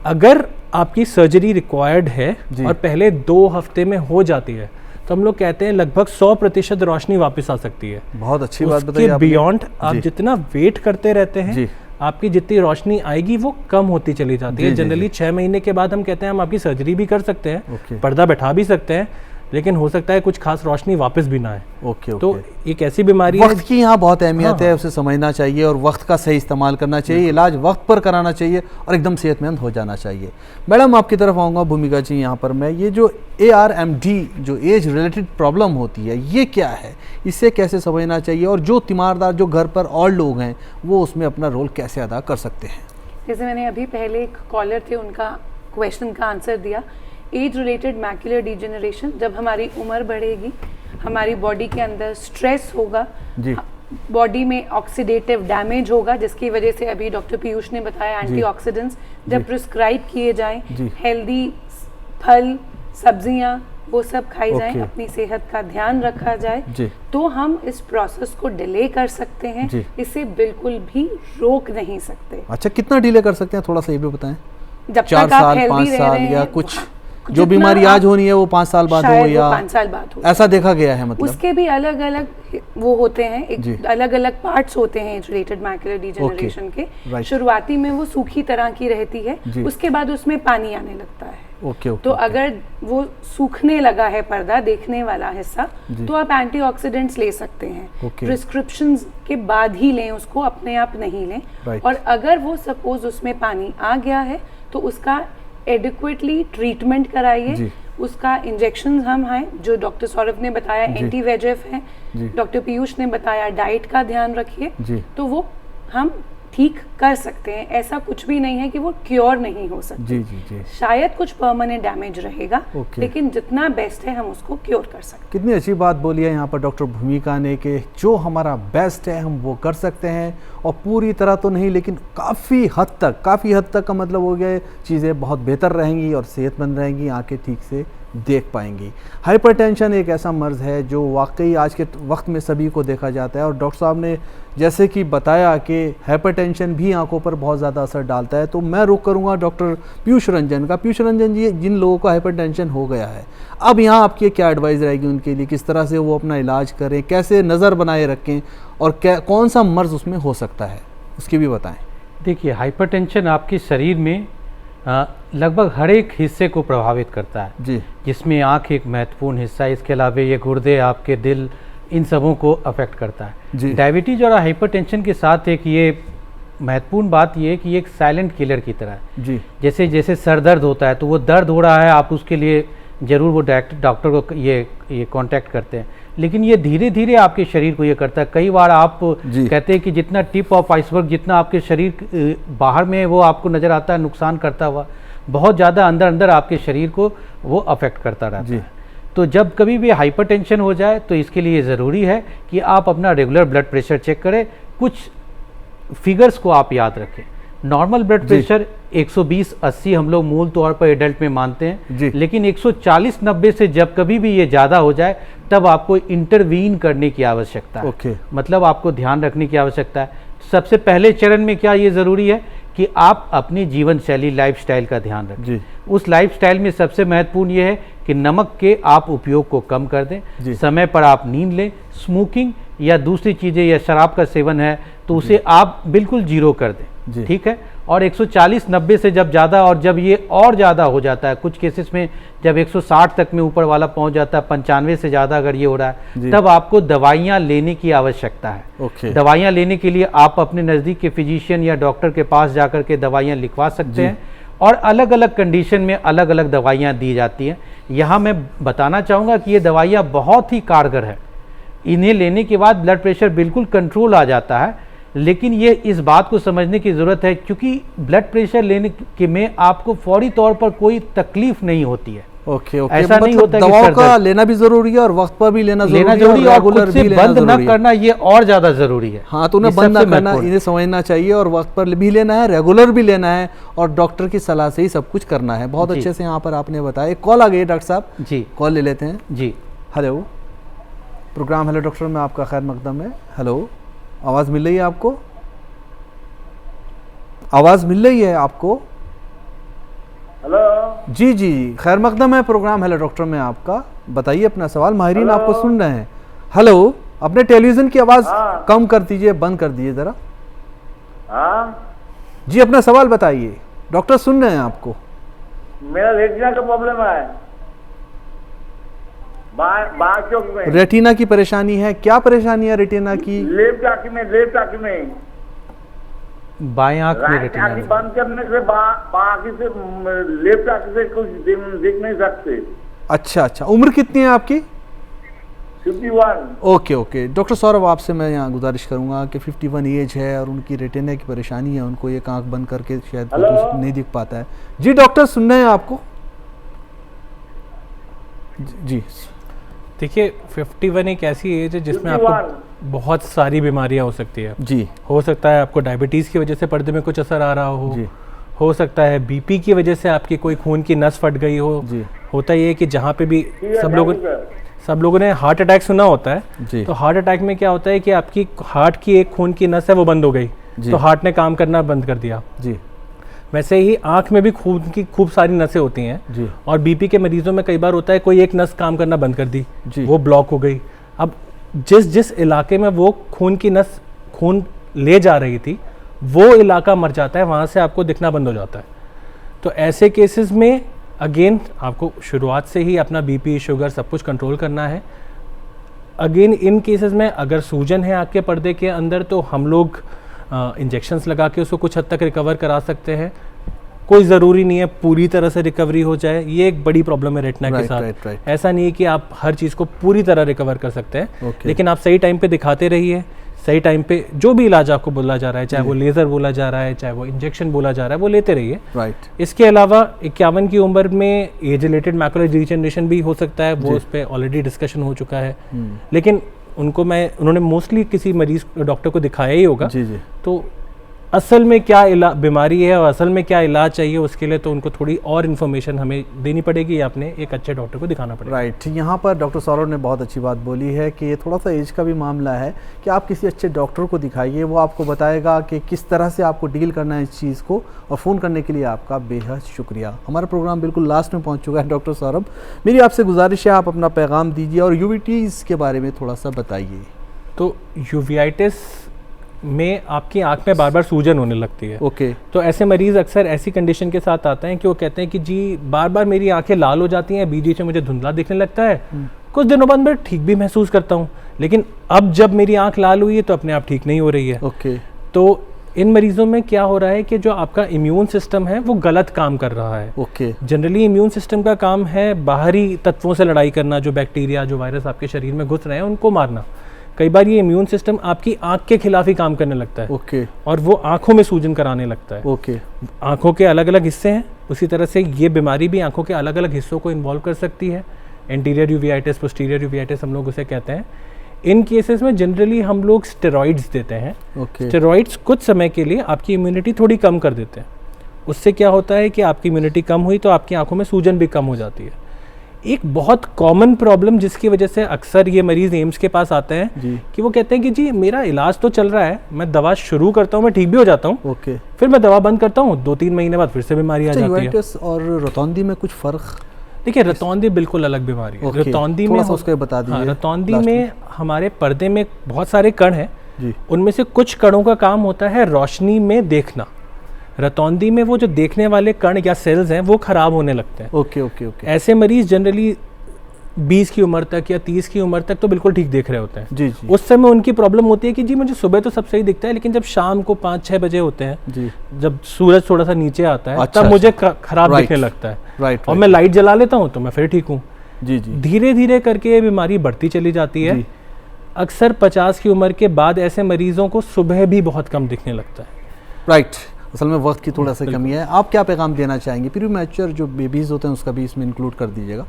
अगर आपकी सर्जरी रिक्वायर्ड है और पहले 2 हफ्ते में हो जाती है तो हम लोग कहते हैं लगभग 100% रोशनी वापस आ सकती है। बहुत अच्छी बात बताई आपने। बियॉन्ड आप जितना वेट करते रहते हैं आपकी जितनी रोशनी आएगी वो कम होती चली जाती है। जनरली 6 महीने के बाद हम कहते हैं हम आपकी सर्जरी भी कर सकते हैं, पर्दा बैठा भी सकते हैं, लेकिन हो सकता है कुछ खास रोशनी वापस भी ना आए। तो एक ऐसी बीमारी है, वक्त की यहाँ बहुत अहमियत है, उसे समझना चाहिए और वक्त का सही इस्तेमाल करना चाहिए, इलाज वक्त पर कराना चाहिए और एकदम सेहतमंद हो जाना चाहिए। मैडम आपकी तरफ आऊँगा, भूमिका जी यहाँ पर मैं, ये जो ARMD जो एज रिलेटेड प्रॉब्लम होती है ये क्या है, इसे कैसे समझना चाहिए और जो तीमारदार जो घर पर और लोग हैं वो उसमें अपना रोल कैसे अदा कर सकते हैं? जैसे मैंने अभी पहले एक कॉलर थे उनका क्वेश्चन का आंसर दिया, एज रिलेटेड मैक्युलर डिजेनरेशन, जब हमारी उम्र बढ़ेगी हमारी बॉडी के अंदर स्ट्रेस होगा, बॉडी में ऑक्सीडेटिव डैमेज होगा, जिसकी वजह से अभी डॉक्टर पीयूष ने बताया एंटीऑक्सीडेंट्स जब प्रिस्क्राइब किए जाएं, हेल्दी फल सब्जियां वो सब खाई जाएं, अपनी सेहत का ध्यान रखा जाए, तो हम इस प्रोसेस को डिले कर सकते हैं, इसे बिल्कुल भी रोक नहीं सकते। अच्छा, कितना डिले कर सकते हैं थोड़ा सा ये भी बताएं? जब 4 साल 5 साल या कुछ जो बीमारी आज होनी है वो 5 साल बाद हो या 5 साल बाद हो, ऐसा देखा गया है? मतलब उसके भी अलग अलग वो होते हैं, अलग अलग पार्ट्स होते हैं एज रिलेटेड मैक्युलर डिजेनरेशन के। शुरुआती में वो सूखी तरह की रहती है, उसके बाद उसमें पानी आने लगता है। तो अगर वो सूखने लगा है पर्दा देखने वाला हिस्सा, तो आप एंटीऑक्सीडेंट्स ले सकते हैं, प्रिस्क्रिप्शंस के बाद ही लें उसको, अपने आप नहीं लें। और अगर वो सपोज उसमें पानी आ गया है तो तो उसका एडिक्वेटली ट्रीटमेंट कराइए। उसका इंजेक्शन हम हैं जो डॉक्टर सौरभ ने बताया, एंटी वेजेफ है, डॉक्टर पीयूष ने बताया डाइट का ध्यान रखिए, तो वो हम ठीक कर सकते हैं। ऐसा कुछ भी नहीं है कि वो क्योर नहीं हो सकती। शायद कुछ परमानेंट डैमेज रहेगा, लेकिन जितना बेस्ट है हम उसको क्योर कर सकते हैं। कितनी अच्छी बात बोली है यहाँ पर डॉक्टर भूमिका ने कि जो हमारा बेस्ट है हम वो कर सकते हैं, और पूरी तरह तो नहीं लेकिन काफ़ी हद तक का मतलब हो गया चीज़ें बहुत बेहतर रहेंगी और सेहतमंद रहेंगी, आंखें ठीक से देख पाएंगी। हाइपरटेंशन एक ऐसा मर्ज़ है जो वाकई आज के वक्त में सभी को देखा जाता है, और डॉक्टर साहब ने जैसे कि बताया कि हाइपरटेंशन भी आंखों पर बहुत ज़्यादा असर डालता है। तो मैं रुख करूंगा डॉक्टर पीयूष रंजन का। पीयूष रंजन जी, जिन लोगों को हाइपरटेंशन हो गया है, अब यहाँ आपकी क्या एडवाइस रहेगी उनके लिए, किस तरह से वो अपना इलाज करें, कैसे नज़र बनाए रखें, और कौन सा मर्ज़ उसमें हो सकता है उसकी भी बताएँ। देखिए, हाइपरटेंशन आपके शरीर में लगभग हर एक हिस्से को प्रभावित करता है जी, जिसमें आँख एक महत्वपूर्ण हिस्सा है। इसके अलावा ये गुर्दे, आपके दिल, इन सबों को अफेक्ट करता है। डायबिटीज और हाइपरटेंशन के साथ एक ये महत्वपूर्ण बात ये है कि ये एक साइलेंट किलर की तरह है जी। जैसे जैसे सर दर्द होता है तो वो दर्द हो रहा है, आप उसके लिए ज़रूर वो डॉक्टर को ये कांटेक्ट करते हैं, लेकिन ये धीरे धीरे आपके शरीर को ये करता है। कई बार आप कहते हैं कि जितना टिप ऑफ आइसबर्ग जितना आपके शरीर बाहर में वो आपको नज़र आता है नुकसान करता हुआ, बहुत ज़्यादा अंदर अंदर आपके शरीर को वो अफेक्ट करता रहता है। तो जब कभी भी हाइपरटेंशन हो जाए तो इसके लिए ज़रूरी है कि आप अपना रेगुलर ब्लड प्रेशर चेक करें। कुछ फिगर्स को आप याद रखें। नॉर्मल ब्लड प्रेशर 120/80 हम लोग मूल तौर पर एडल्ट में मानते हैं, लेकिन 140/90 से जब कभी भी ये ज़्यादा हो जाए तब आपको इंटरवीन करने की आवश्यकता है। मतलब आपको ध्यान रखने की आवश्यकता है। सबसे पहले चरण में क्या ये ज़रूरी है कि आप अपनी जीवन शैली, लाइफस्टाइल का ध्यान रखें। उस लाइफस्टाइल में सबसे महत्वपूर्ण ये है कि नमक के आप उपयोग को कम कर दें, समय पर आप नींद लें, स्मोकिंग या दूसरी चीज़ें या शराब का सेवन है तो उसे आप बिल्कुल जीरो कर दें, ठीक है। और 140/90 से जब ज़्यादा, और जब ये और ज़्यादा हो जाता है, कुछ केसेस में जब 160 तक में ऊपर वाला पहुंच जाता है, 95 से ज़्यादा अगर ये हो रहा है, तब आपको दवाइयाँ लेने की आवश्यकता है। दवाइयाँ लेने के लिए आप अपने नज़दीक के फिजिशियन या डॉक्टर के पास जाकर के दवाइयाँ लिखवा सकते हैं, और अलग अलग कंडीशन में अलग अलग दवाइयाँ दी जाती हैं। यहाँ मैं बताना चाहूँगा कि ये दवाइयाँ बहुत ही कारगर है। इन्हें लेने के बाद ब्लड प्रेशर बिल्कुल कंट्रोल आ जाता है, लेकिन ये इस बात को समझने की ज़रूरत है क्योंकि ब्लड प्रेशर लेने के में आपको फौरी तौर पर कोई तकलीफ नहीं होती है। ऐसा नहीं होता कि दवाओं का लेना भी जरूरी है और वक्त पर भी लेना जरूरी है, और खुद से बंद न करना ये और ज़्यादा ज़रूरी है। हाँ, तो उन्हें बंद न करना, इन्हें समझना चाहिए और वक्त पर भी लेना है, रेगुलर भी लेना है, और डॉक्टर की सलाह से ही सब कुछ करना है। बहुत अच्छे से यहाँ पर आपने बताया। कॉल आ गई डॉक्टर साहब जी, कॉल ले लेते हैं जी। हेलो, प्रोग्राम हेलो डॉक्टर में आपका खैर मकदम है। हेलो, आवाज़ मिल रही है आपको? आवाज़ मिल रही है आपको? हेलो जी जी, खैर मकदम है प्रोग्राम हेलो डॉक्टर में आपका। बताइए अपना सवाल, माहिरीन आपको सुन रहे हैं। हेलो, अपने टेलीविज़न की आवाज़ कम कर दीजिए, बंद कर दीजिए ज़रा। जी, अपना सवाल बताइए, डॉक्टर सुन रहे हैं आपको। मेरा रेटिना का प्रॉब्लम है, चौक में। रेटिना की परेशानी है? क्या परेशानी है रेटिना की? लेफ्ट आंख में बाएं आंख में रेटिना आंख बंद करने से आंख से लेफ्ट आंख से कुछ देख नहीं सकते। अच्छा, उम्र कितनी है आपकी? 51। ओके। डॉक्टर सौरभ, आपसे मैं यहाँ गुजारिश करूँगा कि 51 एज है और उनकी रेटिना की परेशानी है, उनको एक आंख बंद करके शायद नहीं दिख पाता है। जी डॉक्टर, सुन रहे हैं आपको? जी देखिए, 51 एक ऐसी एज है जिसमें आपको बहुत सारी बीमारियां हो सकती है जी। हो सकता है आपको डायबिटीज़ की वजह से पर्दे में कुछ असर आ रहा हो सकता है बीपी की वजह से आपकी कोई खून की नस फट गई हो जी। होता ये है कि जहाँ पे भी सब लोगों ने हार्ट अटैक सुना होता है, तो हार्ट अटैक में क्या होता है कि आपकी हार्ट की एक खून की नस है वो बंद हो गई, तो हार्ट ने काम करना बंद कर दिया जी। वैसे ही आंख में भी खून की खूब सारी नसें होती हैं जी। और बीपी के मरीजों में कई बार होता है कोई एक नस काम करना बंद कर दी जी। वो ब्लॉक हो गई। अब जिस इलाके में वो खून की नस खून ले जा रही थी वो इलाका मर जाता है, वहाँ से आपको दिखना बंद हो जाता है। तो ऐसे केसेस में अगेन आपको शुरुआत से ही अपना बीपी, शुगर सब कुछ कंट्रोल करना है। अगेन इन केसेस में अगर सूजन है आँख के पर्दे के अंदर तो हम लोग इंजेक्शंस लगा के उसको कुछ हद तक रिकवर करा सकते हैं। कोई ज़रूरी नहीं है पूरी तरह से रिकवरी हो जाए, ये एक बड़ी प्रॉब्लम है रेटिना के साथ। ऐसा नहीं है कि आप हर चीज़ को पूरी तरह रिकवर कर सकते हैं, लेकिन आप सही टाइम पे दिखाते रहिए, सही टाइम पे जो भी इलाज आपको बोला जा रहा है, चाहे वो लेज़र बोला जा रहा है, चाहे वो इंजेक्शन बोला जा रहा है, वो लेते रहिए। इसके अलावा 51 की उम्र में एज रिलेटेड मैकुलर डिजेनरेशन भी हो सकता है, वो उस पर ऑलरेडी डिस्कशन हो चुका है, लेकिन उन्होंने मोस्टली किसी मरीज डॉक्टर को दिखाया ही होगा। तो असल में क्या बीमारी है और असल में क्या इलाज चाहिए, उसके लिए तो उनको थोड़ी और इन्फॉर्मेशन हमें देनी पड़ेगी, या अपने एक अच्छे डॉक्टर को दिखाना पड़ेगा। राइट, यहाँ पर डॉक्टर सौरभ ने बहुत अच्छी बात बोली है कि ये थोड़ा सा एज का भी मामला है कि आप किसी अच्छे डॉक्टर को दिखाइए, वो आपको बताएगा कि किस तरह से आपको डील करना है इस चीज़ को। और फ़ोन करने के लिए आपका बेहद शुक्रिया। हमारा प्रोग्राम बिल्कुल लास्ट में पहुँच चुका है। डॉक्टर सौरभ, मेरी आपसे गुजारिश है आप अपना पैगाम दीजिए और यूवीटीज़ के बारे में थोड़ा सा बताइए। तो यूवियाइटिस में आपकी आंख में बार बार सूजन होने लगती है। ओके। तो ऐसे मरीज अक्सर ऐसी कंडीशन के साथ आते हैं कि वो कहते हैं कि जी बार बार मेरी आंखें लाल हो जाती हैं, बीच में मुझे धुंधला दिखने लगता है, कुछ दिनों बाद मैं ठीक भी महसूस करता हूँ, लेकिन अब जब मेरी आंख लाल हुई है तो अपने आप ठीक नहीं हो रही है। ओके। तो इन मरीजों में क्या हो रहा है कि जो आपका इम्यून सिस्टम है वो गलत काम कर रहा है। ओके। जनरली इम्यून सिस्टम का काम है बाहरी तत्वों से लड़ाई करना, जो बैक्टीरिया जो वायरस आपके शरीर में घुस रहे हैं उनको मारना। कई बार ये इम्यून सिस्टम आपकी आंख के खिलाफ ही काम करने लगता है। ओके। और वो आंखों में सूजन कराने लगता है। ओके। आंखों के अलग अलग हिस्से हैं, उसी तरह से ये बीमारी भी आंखों के अलग अलग हिस्सों को इन्वॉल्व कर सकती है। एंटीरियर यूवियाइटिस, पोस्टीरियर यूवियाइटिस हम लोग उसे कहते हैं। इन केसेस में जनरली हम लोग स्टेरॉइड्स देते हैं। स्टेरॉइड्स कुछ समय के लिए आपकी इम्यूनिटी थोड़ी कम कर देते हैं। उससे क्या होता है कि आपकी इम्यूनिटी कम हुई तो आपकी आंखों में सूजन भी कम हो जाती है। एक बहुत कॉमन प्रॉब्लम जिसकी वजह से अक्सर ये मरीज एम्स के पास आते हैं कि वो कहते हैं कि जी मेरा इलाज तो चल रहा है, मैं दवा शुरू करता हूँ, मैं ठीक भी हो जाता हूँ, ओके, फिर मैं दवा बंद करता हूँ, 2-3 महीने बाद फिर से बीमारी आ जाती है। यूवियाइटिस और रतौंदी में कुछ फर्क? देखिए, रतौंदी बिल्कुल अलग बीमारी है। रतौंदी में उसको बता दीजिए। रतौंदी में हमारे पर्दे में बहुत सारे कण हैं, उनमें से कुछ कणों का काम होता है रोशनी में देखना। रतौंदी में वो जो देखने वाले कण या सेल्स हैं वो खराब होने लगते हैं। Okay okay okay. ऐसे मरीज जनरली 20 की उम्र तक या 30 की उम्र तक तो बिल्कुल ठीक देख रहे होते हैं। जी जी। उस समय उनकी प्रॉब्लम होती है कि जी मुझे सुबह तो सब सही दिखता है, लेकिन जब शाम को 5-6 बजे होते हैं जी, जब सूरज थोड़ा सा नीचे आता है तब मुझे खराब दिखने लगता है। राइट। और मैं लाइट जला लेता हूँ तो मैं फिर ठीक हूँ। जी जी। धीरे धीरे करके ये बीमारी बढ़ती चली जाती है। अक्सर 50 की उम्र के बाद ऐसे मरीजों को सुबह भी बहुत कम दिखने लगता है। राइट। असल में वक्त की थोड़ा सा कमी है। आप क्या पैगाम देना चाहेंगे? प्री मैच्योर जो बेबीज होते हैं उसका भी इसमें इंक्लूड कर दीजिएगा।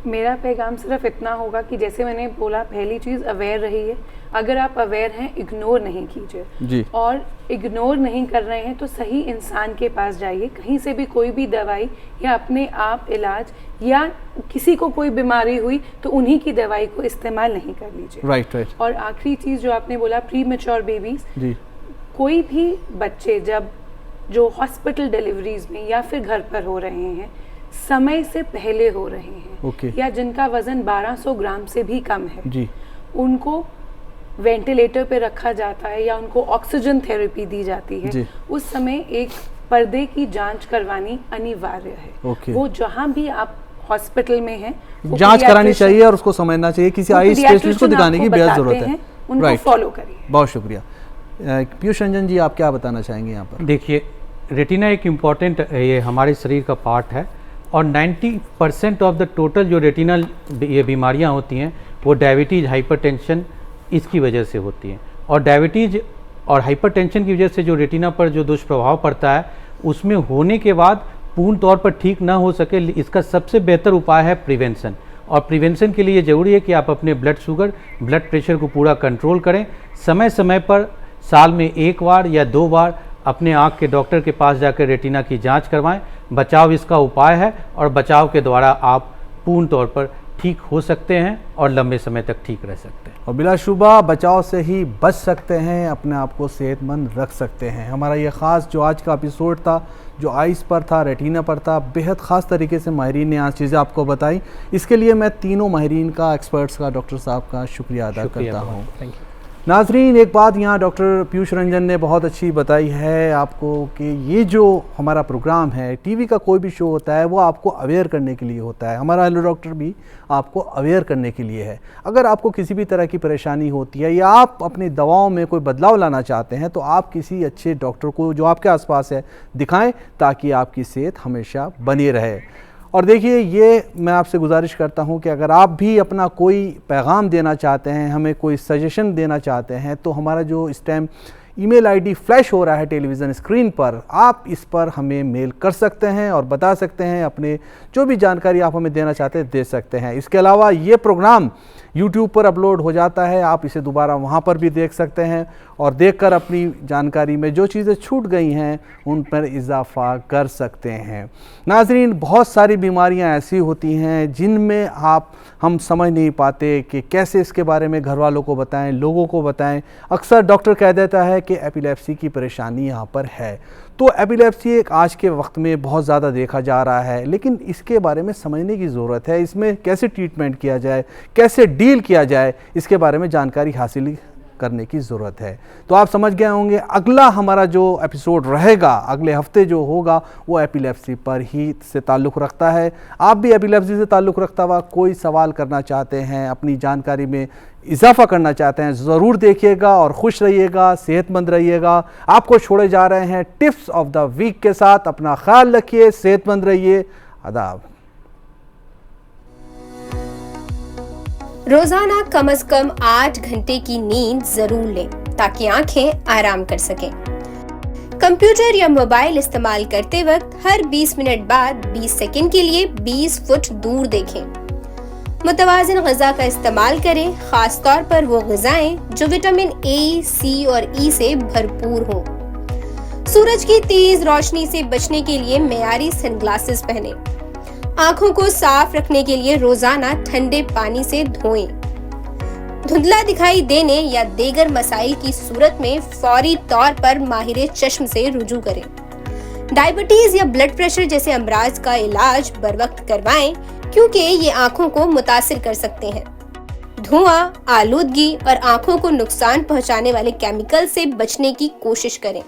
मेरा पैगाम सिर्फ इतना होगा कि जैसे मैंने बोला, पहली चीज़ अवेयर रहिए। अगर आप अवेयर हैं, इग्नोर नहीं कीजिए जी। और इग्नोर नहीं कर रहे हैं तो सही इंसान के पास जाइए। कहीं से भी कोई भी दवाई या अपने आप इलाज या किसी को कोई बीमारी हुई तो उन्हीं की दवाई को इस्तेमाल नहीं कर लीजिए। Right right. और आखिरी चीज़ जो आपने बोला, प्री मैच्योर बेबीज, कोई भी बच्चे जब जो हॉस्पिटल डिलीवरीज में या फिर घर पर हो रहे हैं, समय से पहले हो रहे हैं या जिनका वजन 1200 ग्राम से भी कम है जी, उनको वेंटिलेटर पे रखा जाता है या उनको ऑक्सीजन थेरेपी दी जाती है, उस समय एक पर्दे की जांच करवानी अनिवार्य है। वो जहां भी आप हॉस्पिटल में हैं जांच करानी चाहिए और उसको समझना चाहिए। किसी आई स्पेशलिस्ट को दिखाने की बेहद जरूरत है। उनको फॉलो करिए। बहुत शुक्रिया। पीयूष रंजन जी, आप क्या बताना चाहेंगे यहाँ पर? देखिए, रेटिना एक इम्पॉर्टेंट ये हमारे शरीर का पार्ट है और 90% ऑफ द टोटल जो रेटिनल ये बीमारियाँ होती हैं वो डायबिटीज़, हाइपरटेंशन इसकी वजह से होती हैं। और डायबिटीज़ और हाइपरटेंशन की वजह से जो रेटिना पर जो दुष्प्रभाव पड़ता है, उसमें होने के बाद पूर्ण तौर पर ठीक ना हो सके, इसका सबसे बेहतर उपाय है प्रिवेंशन। और प्रिवेंशन के लिए ये ज़रूरी है कि आप अपने ब्लड शुगर, ब्लड प्रेशर को पूरा कंट्रोल करें। समय समय पर साल में 1 बार या 2 बार अपने आँख के डॉक्टर के पास जाकर रेटिना की जांच करवाएं। बचाव इसका उपाय है और बचाव के द्वारा आप पूर्ण तौर पर ठीक हो सकते हैं और लंबे समय तक ठीक रह सकते हैं। और बिलाशुबा बचाव से ही बच सकते हैं, अपने आप को सेहतमंद रख सकते हैं। हमारा ये ख़ास जो आज का एपिसोड था, जो आइस पर था, रेटिना पर था, बेहद ख़ास तरीके से माहिरीन ने आज चीज़ें आपको बताई। इसके लिए मैं तीनों माहिरीन का, एक्सपर्ट्स का, डॉक्टर साहब का शुक्रिया अदा करता हूँ। नाजरीन, एक बात यहाँ डॉक्टर पीयूष रंजन ने बहुत अच्छी बताई है आपको कि ये जो हमारा प्रोग्राम है, टीवी का कोई भी शो होता है वो आपको अवेयर करने के लिए होता है। हमारा हेलो डॉक्टर भी आपको अवेयर करने के लिए है। अगर आपको किसी भी तरह की परेशानी होती है या आप अपनी दवाओं में कोई बदलाव लाना चाहते हैं तो आप किसी अच्छे डॉक्टर को जो आपके आसपास है दिखाएं, ताकि आपकी सेहत हमेशा बनी रहे। और देखिए, ये मैं आपसे गुजारिश करता हूँ कि अगर आप भी अपना कोई पैगाम देना चाहते हैं, हमें कोई सजेशन देना चाहते हैं, तो हमारा जो इस टाइम ईमेल आईडी फ्लैश हो रहा है टेलीविज़न स्क्रीन पर, आप इस पर हमें मेल कर सकते हैं और बता सकते हैं, अपने जो भी जानकारी आप हमें देना चाहते हैं दे सकते हैं। इसके अलावा ये प्रोग्राम YouTube पर अपलोड हो जाता है, आप इसे दोबारा वहाँ पर भी देख सकते हैं और देखकर अपनी जानकारी में जो चीज़ें छूट गई हैं उन पर इजाफ़ा कर सकते हैं। नाज़रीन, बहुत सारी बीमारियां ऐसी होती हैं जिनमें हम समझ नहीं पाते कि कैसे इसके बारे में घर वालों को बताएं, लोगों को बताएं। अक्सर डॉक्टर कह देता है कि एपिलेप्सी की परेशानी यहाँ पर है। तो एपिलेप्सी एक आज के वक्त में बहुत ज़्यादा देखा जा रहा है, लेकिन इसके बारे में समझने की ज़रूरत है। इसमें कैसे ट्रीटमेंट किया जाए, कैसे डील किया जाए, इसके बारे में जानकारी हासिल करने की ज़रूरत है। तो आप समझ गए होंगे, अगला हमारा जो एपिसोड रहेगा अगले हफ्ते जो होगा वो एपिलेप्सी पर ही से ताल्लुक़ रखता है। आप भी एपिलेप्सी से ताल्लुक़ रखता हुआ कोई सवाल करना चाहते हैं, अपनी जानकारी में इजाफा करना चाहते हैं, ज़रूर देखिएगा और खुश रहिएगा, सेहतमंद रहिएगा। आपको छोड़े जा रहे हैं टिप्स ऑफ द वीक के साथ। अपना ख्याल रखिए, सेहतमंद रहिए। आदाब। रोजाना कम से कम 8 घंटे की नींद जरूर लें ताकि आंखें आराम कर सकें। कंप्यूटर या मोबाइल इस्तेमाल करते वक्त हर 20 मिनट बाद 20 सेकंड के लिए 20 फुट दूर देखें। मुतवाज़िन ग़िज़ा का इस्तेमाल करें, खास तौर पर वो ग़िज़ाएं जो विटामिन ए, सी और ई से भरपूर हों। सूरज की तेज रोशनी से बचने के लिए मेयारी सनग्लासेस पहनें। आंखों को साफ रखने के लिए रोजाना ठंडे पानी से धोएं। धुंधला दिखाई देने या दीगर मसाइल की सूरत में फौरी तौर पर माहिर चश्म से रुजू करें। डायबिटीज या ब्लड प्रेशर जैसे अमराज का इलाज बर वक्त करवाएं, क्योंकि ये आंखों को मुतासिर कर सकते हैं। धुआं, आलूदगी और आंखों को नुकसान पहुंचाने वाले केमिकल से बचने की कोशिश करें।